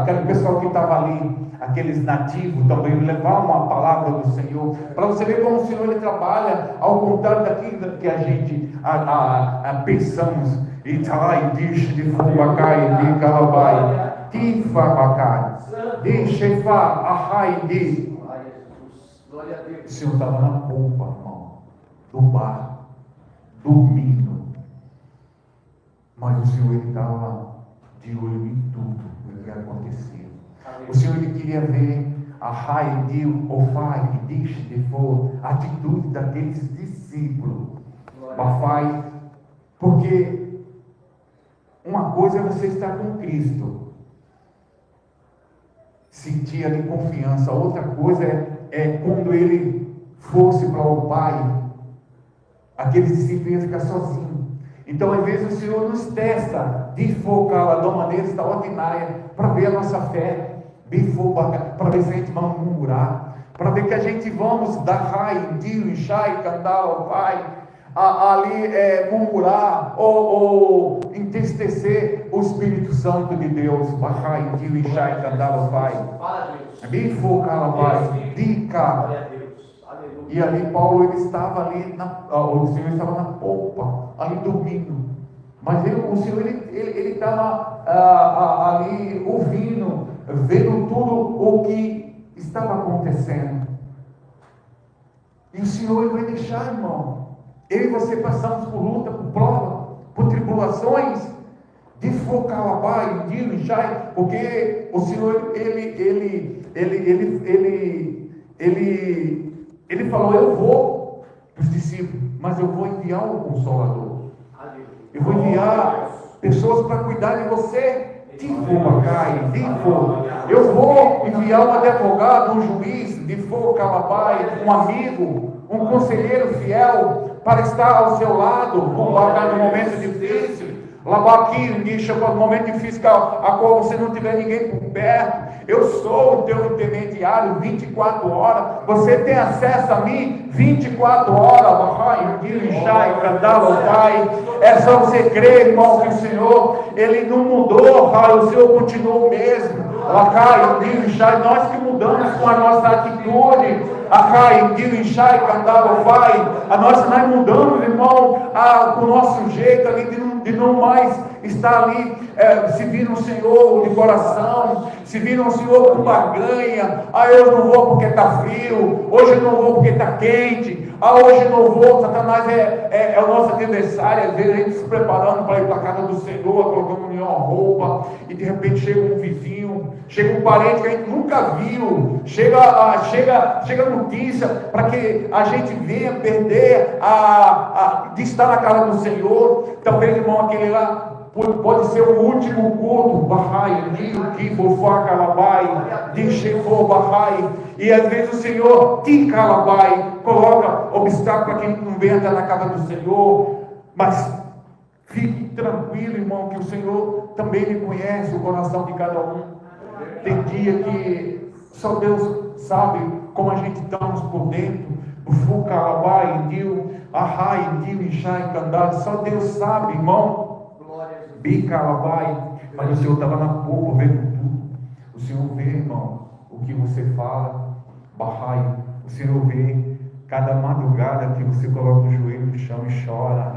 S6: aquele pessoal que estava ali, aqueles nativos também, levar uma palavra do Senhor, para você ver como o Senhor, ele trabalha, ao contrário daquilo que a gente pensamos. Itai, dish, de Fubacai, de Calabai, Tifa Bacai, de Shefa, Ahai, de. O Senhor estava na polpa, irmão, do bar, dormindo. Mas o Senhor, ele estava de olho em tudo o que acontecia. O Senhor, ele queria ver Ahai, de Ofai, dish, de For, a atitude daqueles discípulos. Bafai, porque uma coisa é você estar com Cristo, sentir ali confiança. Outra coisa é quando ele fosse para o Pai, aqueles discípulos iam ficar sozinhos. Então, às vezes, o Senhor nos testa de focar de uma maneira extraordinária, para ver a nossa fé, para ver se a gente vai murmurar, para ver que a gente vamos dar Rai, Dio, Shai, cantar, Pai, ali murmurar ou entristecer o Espírito Santo de Deus. Bahai, Dio e Shai, Candala, Pai. Bifocala, Pai. Dica. E ali Paulo, ele estava ali, o Senhor estava na polpa, ali dormindo. Mas o Senhor, ele estava ali ouvindo, vendo tudo o que estava acontecendo. E o Senhor, ele vai deixar, irmão, eu e você passamos por luta, por prova, por tribulações, de Focalabai, de Jai, porque o Senhor, ele falou, eu vou para os discípulos, mas eu vou enviar um Consolador. Eu vou enviar pessoas para cuidar de você. Eu vou enviar um advogado, um juiz, de Focalabai, um amigo, um conselheiro fiel, para estar ao seu lado, no momento difícil, Labaqui, me chama no momento difícil a qual você não tiver ninguém por perto. Eu sou o teu intermediário 24 horas. Você tem acesso a mim 24 horas. É só você crer, irmão, que o Senhor, Ele não mudou, o Senhor continuou o mesmo. Nós que mudamos com a nossa atitude. Nós mudamos, irmão, com o nosso jeito ali de não mais estar ali servindo o Senhor de coração, servindo o Senhor com barganha. Hoje eu não vou porque está frio, hoje eu não vou porque está quente, hoje eu não vou. Satanás é o nosso adversário. Às vezes a gente se preparando para ir para a casa do Senhor, colocando uma roupa, e de repente chega um vizinho, chega um parente que a gente nunca viu, chega notícia para que a gente venha perder de estar na casa do Senhor. Talvez, irmão, aquele lá pode ser o último culto, e às vezes o Senhor coloca obstáculo para quem não vem até na casa do Senhor. Mas fique tranquilo, irmão, que o Senhor também lhe conhece o coração de cada um. Tem dia que só Deus sabe como a gente estamos por dentro. Só Deus sabe, irmão. Mas o Senhor estava na polpa vendo tudo. O Senhor vê, irmão, o que você fala. O Senhor vê cada madrugada que você coloca o joelho no chão e chora.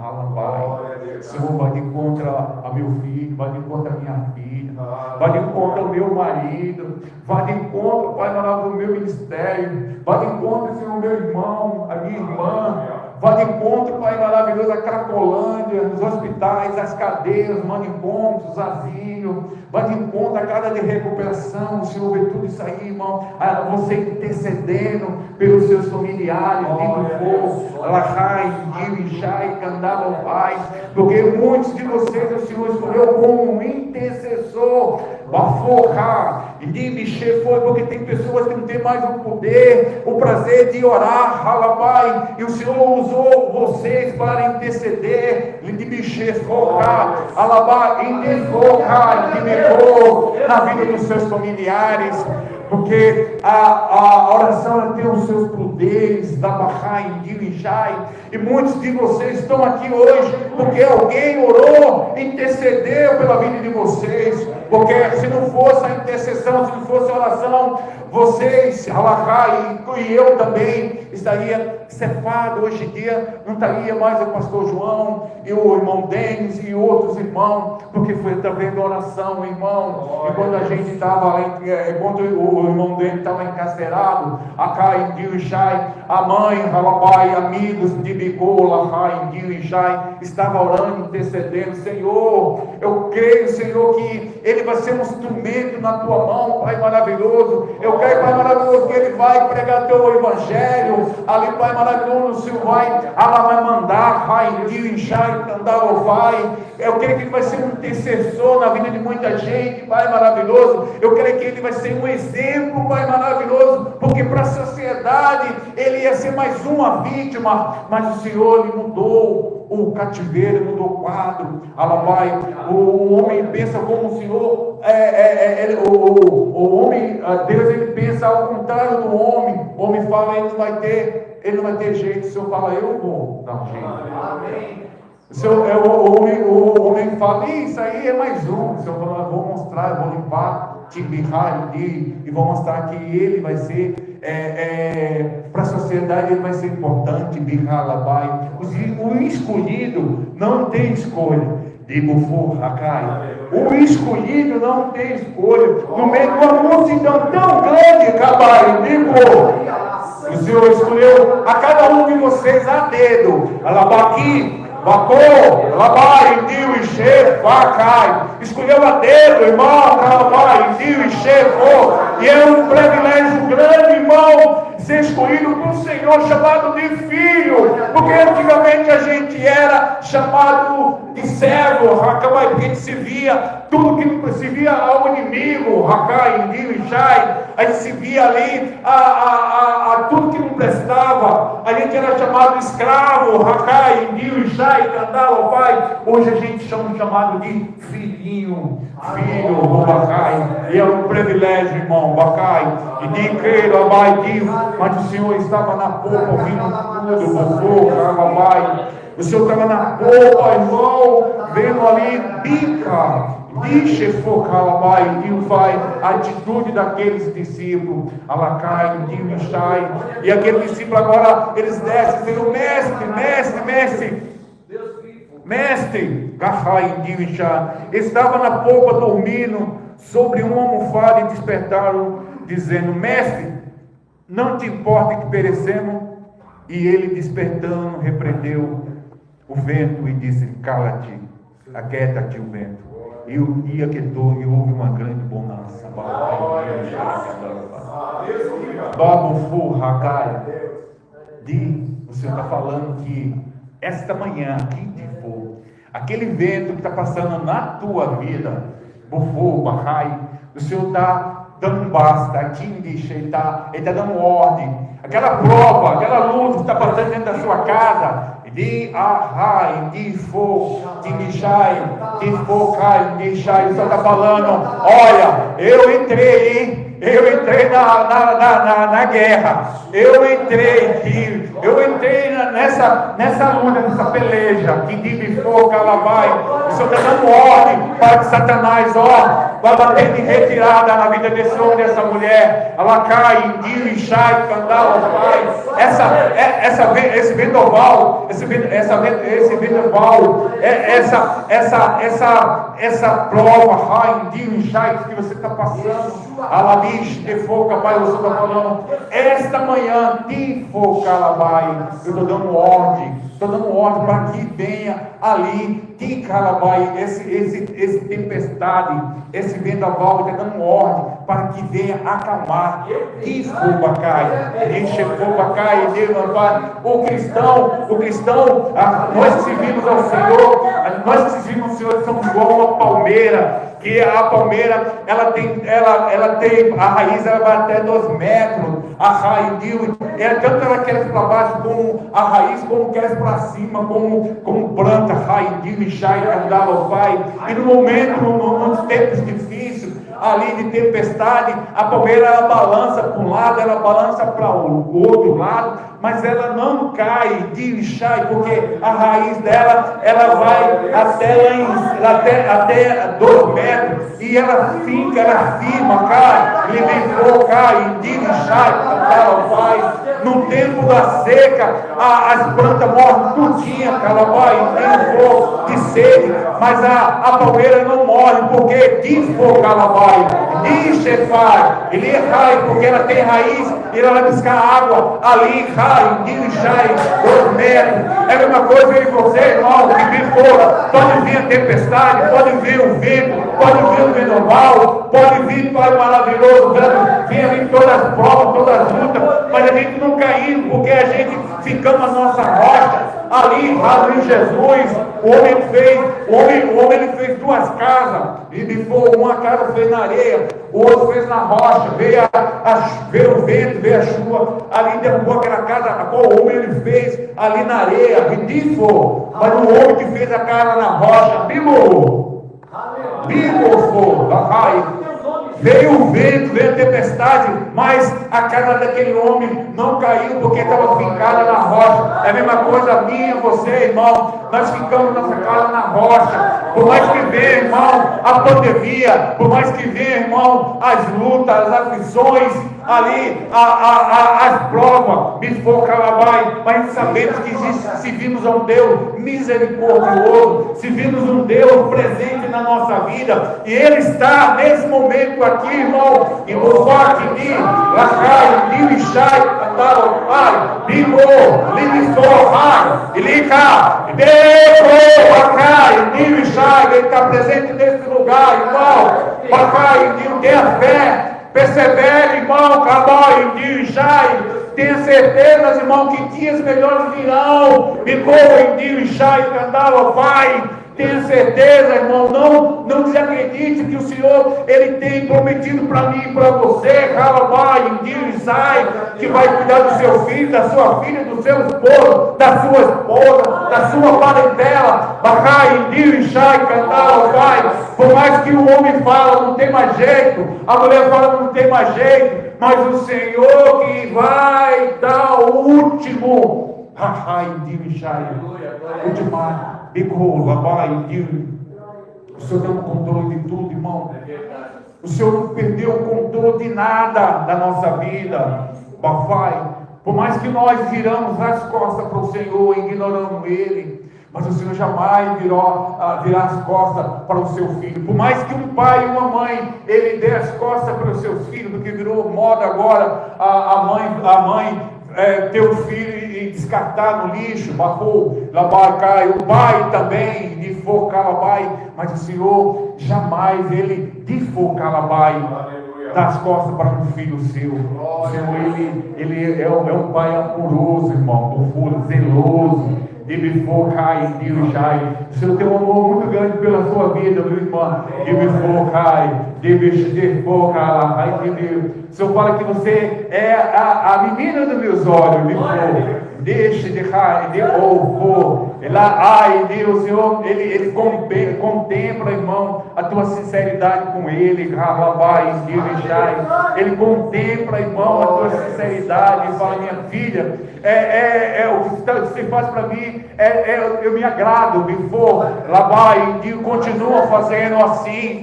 S6: O Senhor vai de encontro a meu filho, vai de encontro a minha filha, vai de encontro ao meu marido, vai de encontro, Pai maravilhoso, ao meu ministério, vai de encontro, Senhor, ao meu irmão, a minha irmã. Vai de encontro, Pai maravilhoso, a Cracolândia, os hospitais, as cadeias, os manicomes, os asilos. Vai de encontro a casa de recuperação. O Senhor vê tudo isso aí, irmão. Você intercedendo pelos seus familiares, porque muitos de vocês o Senhor escolheu como um intercessor. Foi porque tem pessoas que não têm mais o poder, o prazer de orar, e o Senhor usou vocês para interceder, na vida dos seus familiares, porque a oração tem os seus poderes, e muitos de vocês estão aqui hoje porque alguém orou, intercedeu pela vida de vocês, porque se não fosse a intercessão, se não fosse a oração, vocês, e eu também, estaria cefado hoje em dia, não estaria mais o pastor João, e o irmão Denis, e outros irmãos, porque foi através da oração, irmão. E quando a gente estava lá, quando o irmão Denis estava encarcerado, a mãe, amigos de Bigola, estava orando, intercedendo. Senhor, eu creio, Senhor, que ele vai ser um instrumento na tua mão, Pai maravilhoso. Eu creio, Pai maravilhoso, que ele vai pregar teu evangelho ali, Pai maravilhoso. O Senhor vai mandar, eu creio que ele vai ser um intercessor na vida de muita gente, Pai maravilhoso. Eu creio que ele vai ser um exemplo, Pai maravilhoso, porque para a sociedade ele ia ser mais uma vítima, mas o Senhor ele mudou o cativeiro, ele mudou o quadro. O homem pensa como o Senhor, o homem, Deus ele pensa ao contrário do homem. O homem fala, ele não vai ter jeito. O Senhor fala, eu vou dar um jeito. Amém. O homem fala, isso aí é mais um. O Senhor fala, eu vou mostrar, eu vou limpar, e vou mostrar que ele vai ser, para a sociedade ele vai ser importante. O escolhido não tem escolha. O escolhido não tem escolha. No meio de uma multidão tão grande, o Senhor escolheu a cada um de vocês a dedo. Escolheu a dedo, irmão, e é um privilégio grande, irmão, ser escolhido por um Senhor chamado de filho, porque antigamente a gente era chamado de servo, porque a gente se via, tudo que se via ao inimigo, Hakai, Indio e Shai. A gente se via ali a tudo que não prestava. A gente era chamado de escravo, Hakai, Indio e Shai, Candalo, pai. Hoje a gente chama chamado de filhinho, filho do Hakai. E é um privilégio, irmão, Hakai. E de queira, vai, mas o Senhor estava na polpa ouvindo tudo, Pai. O Senhor estava na polpa, irmão, vendo ali, bica. A atitude daqueles discípulos, Alacai, Shai, e aquele discípulo agora, eles descem e dizem, mestre, estava na polpa dormindo sobre uma almofada e despertaram, dizendo, mestre, não te importa que perecemos? E ele despertando, repreendeu o vento e disse, cala-te, aquieta-te o vento. E o dia quietou e houve uma grande bonança. O Senhor está falando que esta manhã, aquele vento que está passando na tua vida, o Senhor está dando um basta, ele está dando ordem. Aquela prova, aquela luta que está passando dentro da sua casa, o Senhor está falando, olha, eu entrei na guerra, eu entrei nessa luta, nessa peleja, o Senhor está dando ordem para que Satanás, vai bater de retirada na vida desse homem, dessa mulher, Alacai, Indio, Shai, Candal, Pai, esse vendaval, essa prova, Indio, Shai, que você está passando, Alabish, Tefoca, Pai, você está falando, esta manhã, Tefoca, Alabai, eu estou dando ordem para que venha ali, Tikalabai, esse tempestade, esse vendaval, está dando ordem para que venha acalmar, Tifobacai, o cristão, nós que servimos ao Senhor, somos igual uma palmeira, que a palmeira, ela tem a raiz, ela vai até 2 metros, a raiz, tanto ela cresce para baixo, como a raiz, como cresce para cima, como planta, raiz, e no momento, nos tempos difíceis, ali de tempestade, a palmeira ela balança para um lado, ela balança para o outro lado, mas ela não cai de lixai, porque a raiz dela, ela vai até 2 metros, e ela fica, ela firma, cai, de lixai, vai. No tempo da seca, as plantas morrem tudinha, de sede, mas a palmeira não morre, porque de fogo, de chefar, ele cai, porque ela tem raiz, e ela vai buscar água ali, de chai, 2 metros. É a mesma coisa eu e você, irmão, que vir fora, pode vir a tempestade, pode vir o vento, pode vir o vendaval, pode vir Pai maravilhoso, vem ali todas as provas, todas as lutas, mas a gente não caiu, porque a gente ficamos na nossa rocha, ali em Jesus. O homem ele fez 2 casas, e uma casa fez na areia, o outro fez na rocha, veio o vento, veio a chuva, ali derrubou aquela casa, a qual o homem ele fez ali na areia, mas o homem que fez a casa na rocha, veio o vento, veio a tempestade, mas a casa daquele homem não caiu, porque estava fincada na rocha. É a mesma coisa minha, você, irmão, nós ficamos nossa casa na rocha. Por mais que venha, irmão, a pandemia, por mais que venha, irmão, as lutas, as aflições, ali, as provas, mas sabemos que servimos a um Deus misericordioso, servimos um Deus presente na nossa vida, e Ele está nesse momento aqui, irmão, e no forte de Lacai, de Lixai, Pai, Bibo, Libisorrai, Ilica, Debo, Lacai, de Lixai, Ele está presente nesse lugar, irmão, Lacai, tenha fé. Persevere, irmão, Cabai, Indirichai. Tenha certeza, irmão, que dias melhores virão. Ficou Indirichai, Candala, Pai. Tenha certeza, irmão, não desacredite que o Senhor, Ele tem prometido para mim e para você, Calabai, Sai, que vai cuidar do seu filho, da sua filha, do seu esposo, da sua esposa, da sua parentela, Bacai, Sai, Calabai. Por mais que o homem fala, não tem mais jeito, a mulher fala, não tem mais jeito, mas o Senhor que vai dar o último, o Senhor tem o controle de tudo, irmão. O Senhor não perdeu o controle de nada da nossa vida, Bafai. Por mais que nós viramos as costas para o Senhor, ignoramos Ele, mas o Senhor jamais virá as costas para o seu filho. Por mais que um pai e uma mãe, ele dê as costas para os seus filhos, do que virou moda agora, a mãe ter o filho e descartar no lixo, o pai também, de focar, mas o Senhor jamais, ele de focar, dá as costas para um filho seu. O Senhor, ele é um pai amoroso, irmão, zeloso. Deve focar em Deus, Jai. O Senhor tem um amor muito grande pela sua vida, meu irmão. Deve focar, o Senhor fala que você é a menina dos meus olhos, deixe de Deus, Senhor, ele contempla, irmão, a tua sinceridade com Ele, Ele contempla, irmão, a tua sinceridade, e fala, minha filha, o que você faz para mim, eu me agrado, Deus continua fazendo assim,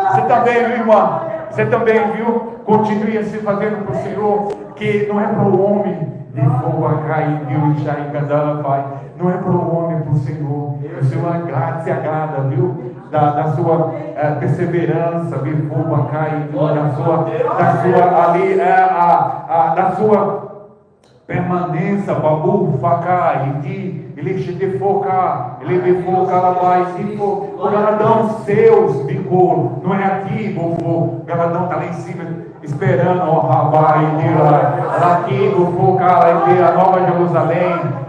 S6: você também, viu, irmã? Você também viu? Continue assim fazendo para o Senhor, que não é para o homem. Não é para o homem, é para o Senhor. O Senhor se agrada, viu? Da sua perseverança, da sua permanência, babu, facai, ele de focar mais, o galadão seus, bicolo, não é aqui, o galadão está lá em cima, esperando, aqui, a Nova Jerusalém,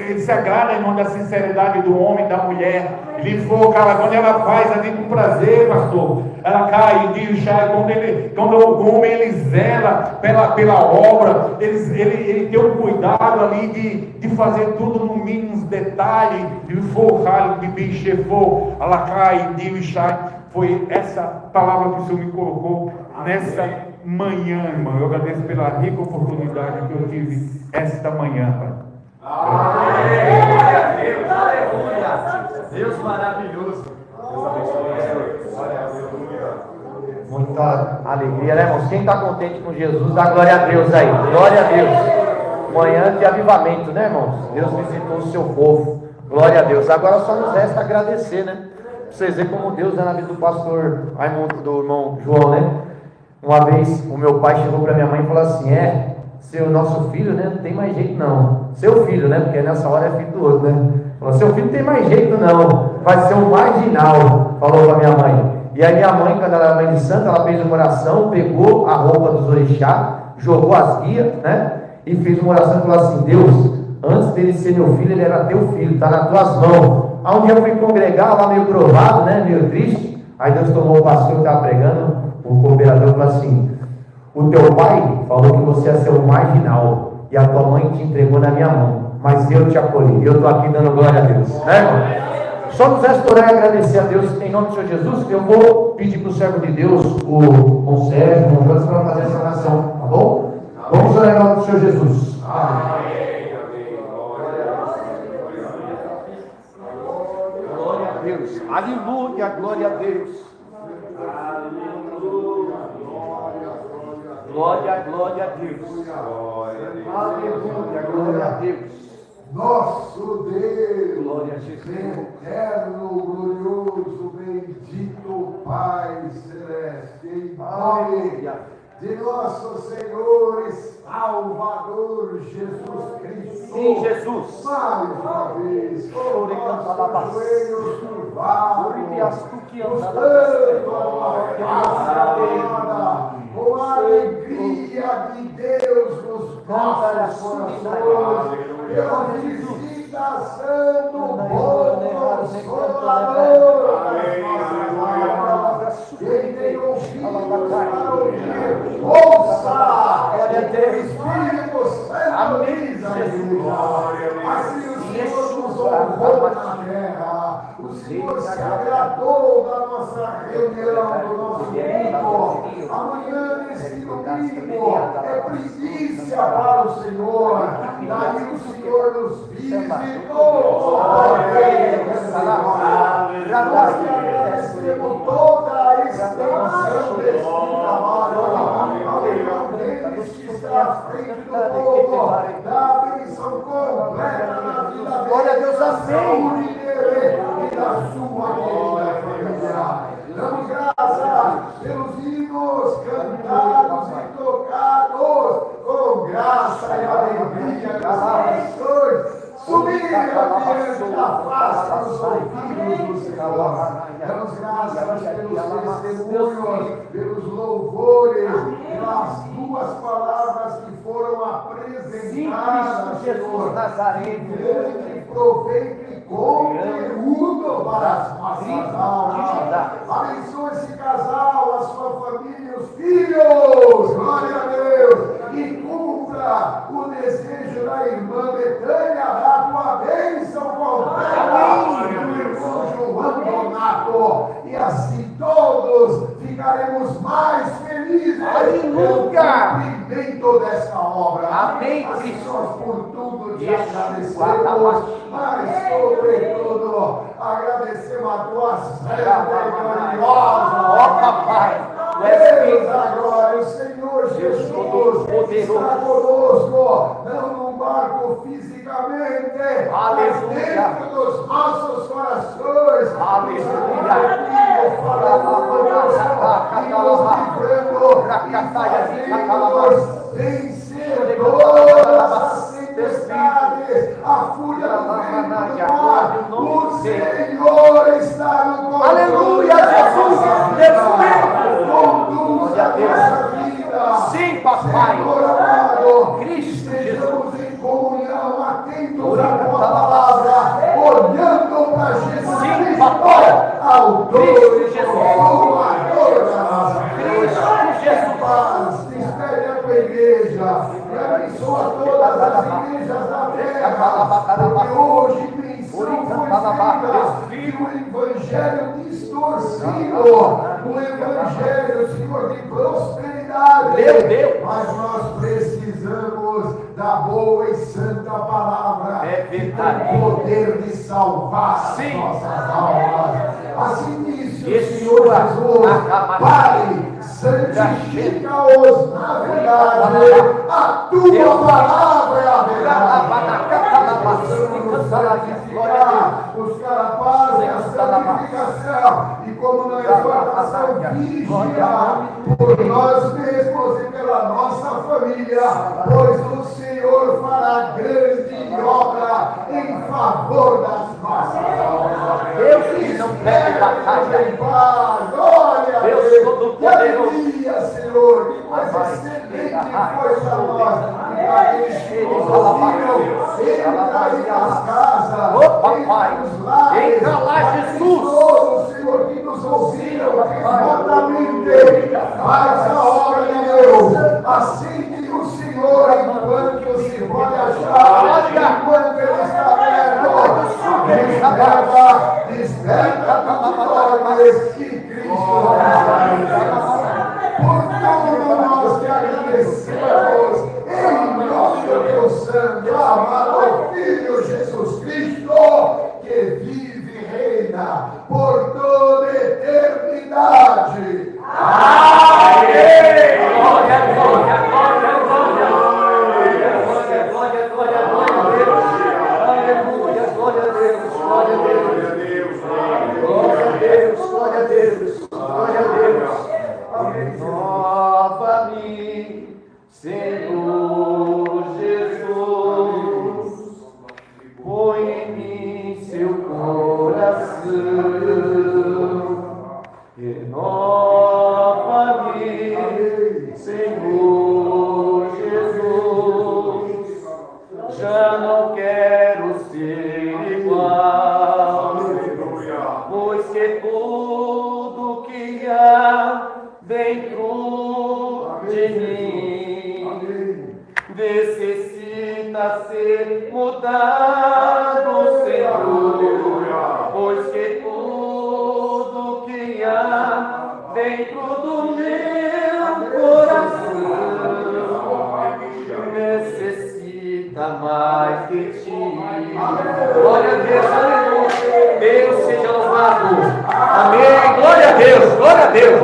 S6: ele se agrada, irmão, da sinceridade do homem, da mulher. Ele foca, quando ela faz ali com prazer, pastor, ela cai, quando o homem ele zela pela obra, ele tem um cuidado ali de fazer tudo no mínimo detalhe, de focar, de bichar, ela cai, foi essa palavra que o Senhor me colocou nessa manhã, irmão. Eu agradeço pela rica oportunidade que eu tive esta manhã, Pai.
S8: Deus maravilhoso.
S2: Muita alegria, né, irmãos? Quem está contente com Jesus, dá glória a Deus aí. Glória a Deus. Manhã de avivamento, né, irmãos? Deus visitou o seu povo. Glória a Deus. Agora só nos resta agradecer, né? Pra vocês verem como Deus é na vida do pastor Raimundo, do irmão João, né? Uma vez o meu pai chegou para minha mãe e falou assim: seu nosso filho, né? Não tem mais jeito não. Seu filho, né? Porque nessa hora é filho do outro, né? Falou: seu filho não tem mais jeito não. Vai ser um marginal. Falou para minha mãe. E aí minha mãe, quando ela era mãe de santo, ela fez uma oração, pegou a roupa dos orixá, jogou as guias, né? E fez uma oração e falou assim: Deus, antes dele ser meu filho, ele era teu filho, está nas tuas mãos. Aí um dia eu fui congregar lá meio provado, né? Meio triste. Aí Deus tomou o pastor que estava pregando, o cooperador falou assim: o teu pai falou que você ia ser um marginal e a tua mãe te entregou na minha mão, mas eu te acolhi. Eu estou aqui dando glória a Deus, né, irmão? Só nos resta orar e agradecer a Deus em nome do Senhor Jesus. Eu vou pedir para o servo de Deus, o Sérgio, o Jonas, para fazer essa oração, tá bom? Vamos orar em nome do Senhor Jesus. Amém.
S8: Glória a Deus. Aleluia, glória a Deus. Glória, glória a Deus. Aleluia, glória a Deus.
S9: Nosso Deus,
S8: Glória a Jesus.
S9: eterno, glorioso, bendito Pai Celeste, em nome de nosso Senhor Salvador Jesus Cristo.
S2: Sim, Jesus.
S9: Mais uma vez, com nossos joelhos curvados, buscando a tua com a alegria de Deus nos nossos corações, pela visitação do bom Consolador das nossas almas. Quem tem ouvidos para ouvir, ouça! O Espírito Santo diz a igreja. Assim o Senhor nos honrou na terra. O Senhor se agradou da nossa reunião, do nosso culto. Amanhã, nesse domingo, é primícia para o Senhor. Daí o Senhor nos visitou. Nós te agradecemos toda a extensão desse trabalho. Ao irmão deles que está à frente do povo, da bênção completa na vida dele. Glória a Deus, amém. E da sua querida família. Damos graças pelos hinos cantados e tocados com graça e alegria das orações. Subir adiante da face dos ouvidos do Senhor. Damos graças pelos testemunhos, pelos louvores, pelas duas palavras que foram apresentadas, Senhor. Nazareno, grande proveito e conteúdo para as nossas almas. Abençoa esse casal, a sua família, os filhos. Glória a Deus. E cumpra o desejo da irmã Betânia, da tua bênção completa, do irmão João Donato, e assim todos ficaremos mais felizes pelo cumprimento desta obra. Amém. Assim nós por tudo te agradecemos, mas sobretudo agradecemos a tua santa e gloriosa. Ó papai, Deus agora, o Senhor Jesus está conosco, não num barco fisicamente, mas dentro dos nossos corações. Aleluia. Falando conosco e nos livrando e fazendo-nos vencer todas as tempestades, a fúria do vento do mar. O Senhor está no controle. Aleluia, Jesus. Conduz a nossa vida. Sim, papai. Senhor amado, Cristo, estejamos em comunhão, atentos à tua palavra, olhando para Jesus. Sim, papai. Autor e consolador da nossa vida. Jesus, paz, despede a tua igreja e abençoa todas as igrejas da terra, porque hoje menção foi feita um evangelho distorcido, um evangelho, Senhor, de prosperidade. Meu Deus! Mas nós precisamos da boa e santa palavra, o poder de salvar as nossas almas. Assim disse o Senhor Jesus: Pai, santifica-os na verdade, a tua palavra é a verdade. Precisamos santificar os carapazes, a santificação, e como na exortação vigiar por nós mesmos e pela nossa família, pois o Senhor fará grande obra em favor das nossas almas. Deus que não perde batalha em paz. Glória a Deus. Todo-Poderoso. Senhor, que coisa excelente foi para nós. E para eles que nos ouviram, entra aí nas casas, entra nos lares. Entra lá, Jesus. Todos, Senhor, que nos ouviram remotamente, faz a obra de Deus. Acende o Senhor enquanto se pode achar, enquanto Ele está aberto. Desperta vitórias que Cristo por tudo nós te agradecemos, em nome do Deus Santo, amado Filho Jesus Cristo, que vive e reina por toda a eternidade. Amém! Glória, glória, glória, glória, glória, glória, glória, aleluia, glória a Deus, glória a Deus, glória a Deus, glória a Deus, glória a Deus. Renova-me, Senhor.
S4: pois que tudo que há dentro de mim necessita ser mudado, Senhor, pois que tudo que há dentro do meu coração necessita mais de ti. Glória a Deus, aleluia. Deus seja louvado. Amém. Glória a Deus, glória a Deus.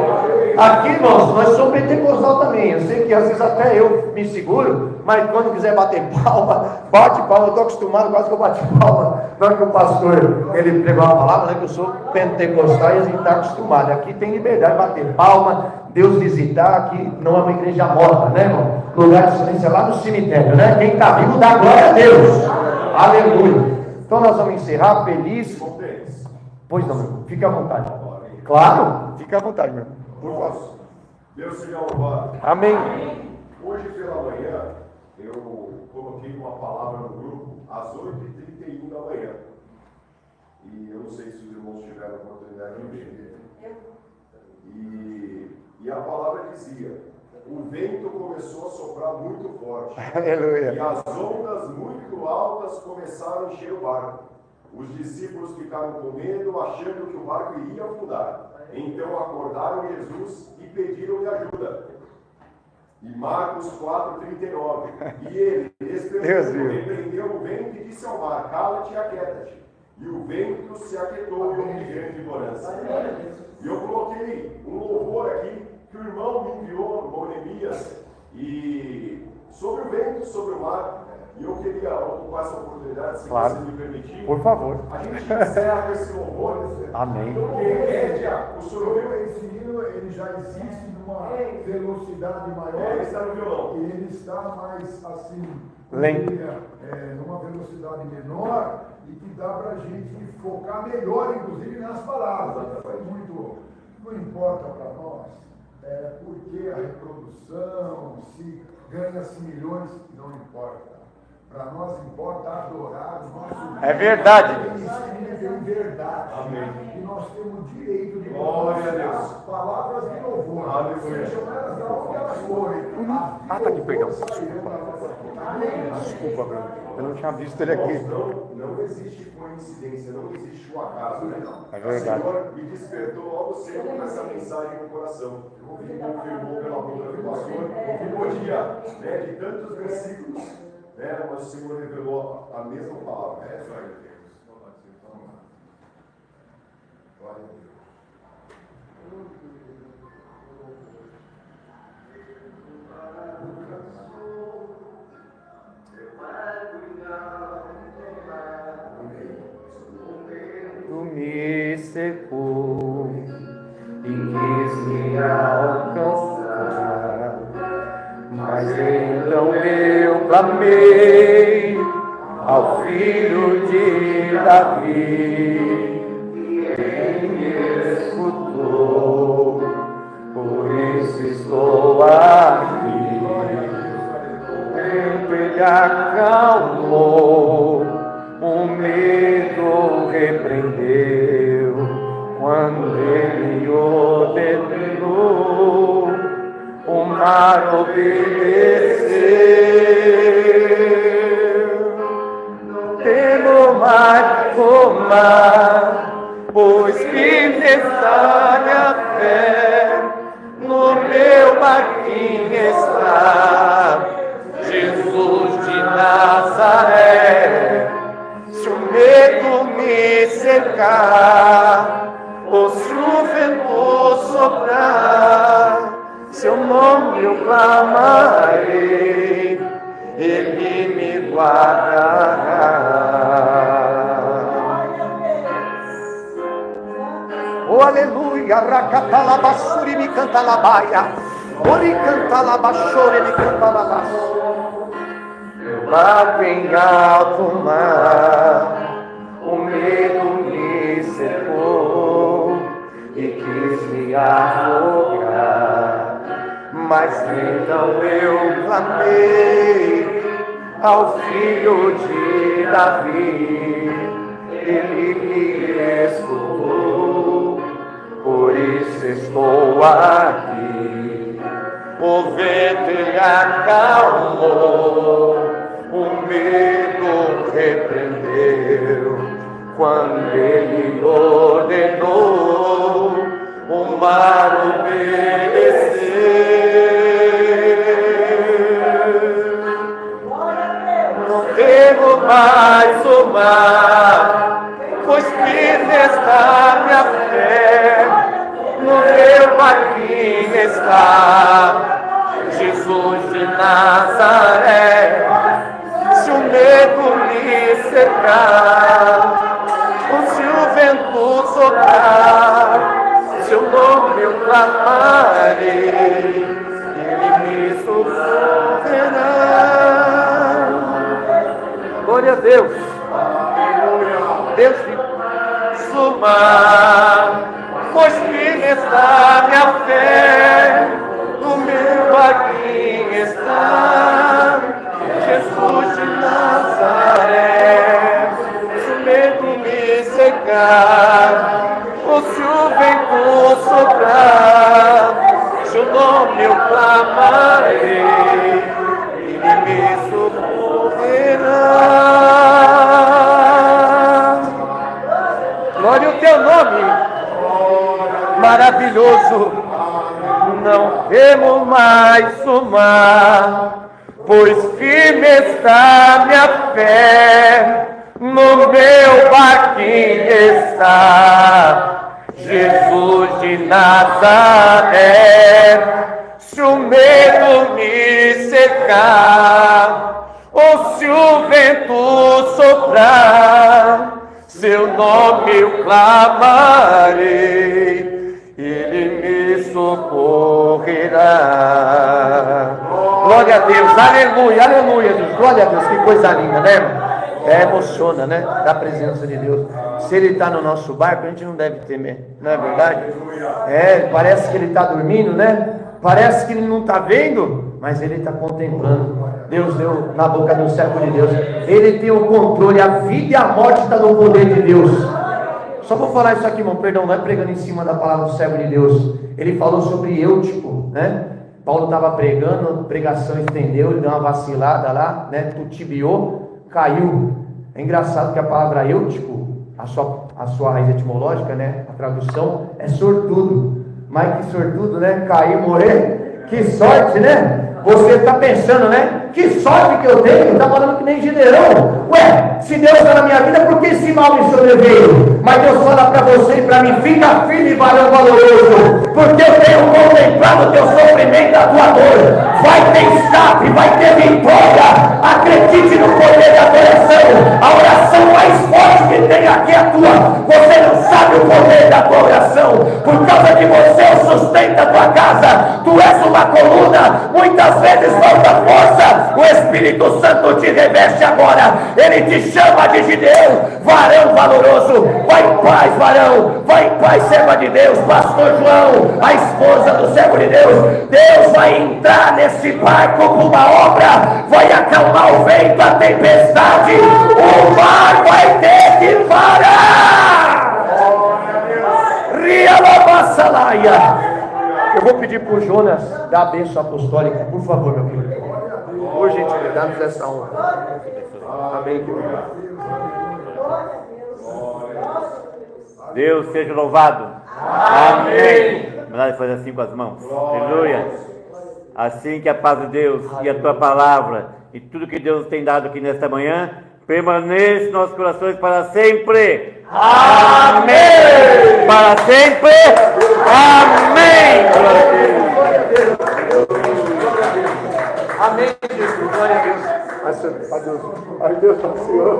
S2: Aqui, irmãos, nós somos pentecostal também. Eu sei que às vezes até eu me seguro, mas quando quiser bater palma, bate palma. Eu estou acostumado, quase que eu bati palma. Na hora que o pastor ele pregou uma palavra, né, que eu sou pentecostal e a gente está acostumado. Aqui tem liberdade de bater palma, Deus visitar. Aqui não é uma igreja morta, né, irmão? Lugar de silêncio é lá no cemitério, né? Quem está vivo dá glória a Deus. Aleluia. Então nós vamos encerrar feliz. Pois não, meu irmão, fique à vontade. Claro, fique à vontade, meu irmão. Por favor.
S1: Deus seja louvado.
S2: Amém.
S1: Hoje pela manhã, eu coloquei uma palavra no grupo às 8h31 da manhã. E eu não sei se os irmãos tiveram a oportunidade de ver. E a palavra dizia: o vento começou a soprar muito forte.
S2: Aleluia.
S1: E as ondas muito altas começaram a encher o barco. Os discípulos ficaram com medo, achando que o barco iria afundar. Então acordaram Jesus e pediram-lhe ajuda. E Marcos 4,39. E ele, despertou, repreendeu o vento e disse ao mar: cala-te e aquieta-te. E o vento se aquietou e houve grande ignorância. E eu coloquei um louvor aqui que o irmão me enviou, o irmão Neemias, e sobre o vento, sobre o mar. E eu queria ocupar essa oportunidade, se
S2: claro,
S1: você me permitir.
S2: Por favor.
S1: A gente encerra com esse louvor.
S2: Amém.
S1: Porque o senhor ouviu?
S9: Esse hino ele já existe numa velocidade maior.
S1: Ele está no violão.
S9: E ele está mais assim,
S2: lento,
S9: numa velocidade menor e que dá para a gente focar melhor, inclusive nas palavras. Não importa para nós porque a reprodução, se ganha-se milhões, não importa. Para nós importa adorar o nosso Deus.
S2: É verdade.
S9: Em verdade.
S1: Amém.
S9: E nós temos direito de
S1: Glória a Deus.
S9: as palavras de louvor.
S1: Aleluia.
S9: Sejam elas da onde elas forem.
S2: Ah, tá aqui, perdão.
S9: Amém.
S2: Desculpa, Bruno. Eu não tinha visto ele aqui.
S1: Não existe coincidência, não existe o acaso, né?
S2: É verdade.
S1: O Senhor me despertou logo cedo com essa mensagem no coração. Me confirmou pela boca do pastor que podia, né, de tantos versículos, né, mas o Senhor revelou a mesma palavra. É só ele. Glória a Deus.
S2: Tu me secou e quis me alcançar, mas então eu clamei ao filho de Davi, ele me escutou, por isso estou aqui. O vento ele acalmou, o medo repreendeu, quando ele ordenou, o mar obedeceu. Não temo mais o mar, pois que necessária a fé no meu barquinho está Jesus de Nazaré. Se o medo me cercar, ou se o vento soprar, seu nome eu clamarei, ele me guardará. Oh, aleluia, racatalabassuri me canta labaia, ori canta labachore me canta labassuri. Barco em alto mar, o medo me cercou e quis me afogar, mas então eu clamei ao filho de Davi,
S4: Ele me escutou, por isso estou aqui. O vento ele acalmou, o medo repreendeu, quando ele ordenou, o mar obedeceu. Não temo mais o mar, pois firme está minha fé, no meu barquinho está Jesus de Nazaré. Se o medo me cercar, ou se o vento soprar, seu nome eu clamarei, ele me socorrerá. Glória a Deus. Deus me sumar, pois firme está minha fé, no meu barquinho está Jesus de Nazaré. Se o medo me cegar, ou se o vento soprar, seu nome eu clamarei, ele me socorrerá. Glória ao teu nome, maravilhoso. Não temo mais o mar, pois firme está minha fé, no meu barquinho está Jesus de Nazaré. Se o medo me cercar, ou se o vento soprar, seu nome eu clamarei, ele me socorrerá. Glória a Deus, aleluia, aleluia, Deus. Glória a Deus, que coisa linda, né, irmão? Emociona, né? Da presença de Deus. Se ele está no nosso barco, a gente não deve temer, não é verdade? Parece que ele está dormindo, né? Parece que ele não está vendo, mas ele está contemplando. Deus deu na boca do servo de Deus. Ele tem o controle, a vida e a morte está no poder de Deus. Só vou falar isso aqui, irmão, perdão, não é pregando em cima da palavra do servo de Deus. Ele falou sobre Eutico, né? Paulo estava pregando, a pregação estendeu, ele deu uma vacilada lá, né? Tutibiou, caiu. É engraçado que a palavra Eutico, a sua raiz etimológica, né? A tradução é sortudo. Mas que sortudo, né? Cair, morrer. Que sorte, né? Você está pensando, né? Que sorte que eu tenho. Está falando que nem Gideão. Ué, se Deus está na minha vida, por que esse mal me sobreveio? Mas Deus fala para você e para mim: fica firme, varão valoroso, porque eu tenho contemplado o teu sofrimento, a tua dor. Vai ter escape, vai ter vitória. Acredite no poder da oração. A oração mais forte que tem aqui é a tua. Você não sabe o poder da tua oração. Por causa de você, eu sustento a tua casa. Tu és uma coluna. Muitas vezes falta força. O Espírito Santo te reveste agora. Ele te chama de Gideão, varão valoroso. Vai em paz, varão. Vai em paz, serva de Deus. Pastor João, a esposa do servo de Deus. Deus vai entrar nesse barco com uma obra. Vai acalmar o vento, a tempestade. O mar vai ter que parar. Ria Labassalaia. Eu vou pedir para o Jonas dar a bênção apostólica, por favor, meu querido. Por gentileza, dá-nos essa honra. Amém, querido.
S10: Deus seja louvado. Amém. Vamos fazer assim com as mãos. Aleluia. Assim que a paz de Deus e a tua palavra e tudo que Deus tem dado aqui nesta manhã permaneça em nossos corações para sempre. Amém. Para sempre. Amém.
S9: Amém, Jesus. Glória a Deus. Ai, Deus, Senhor.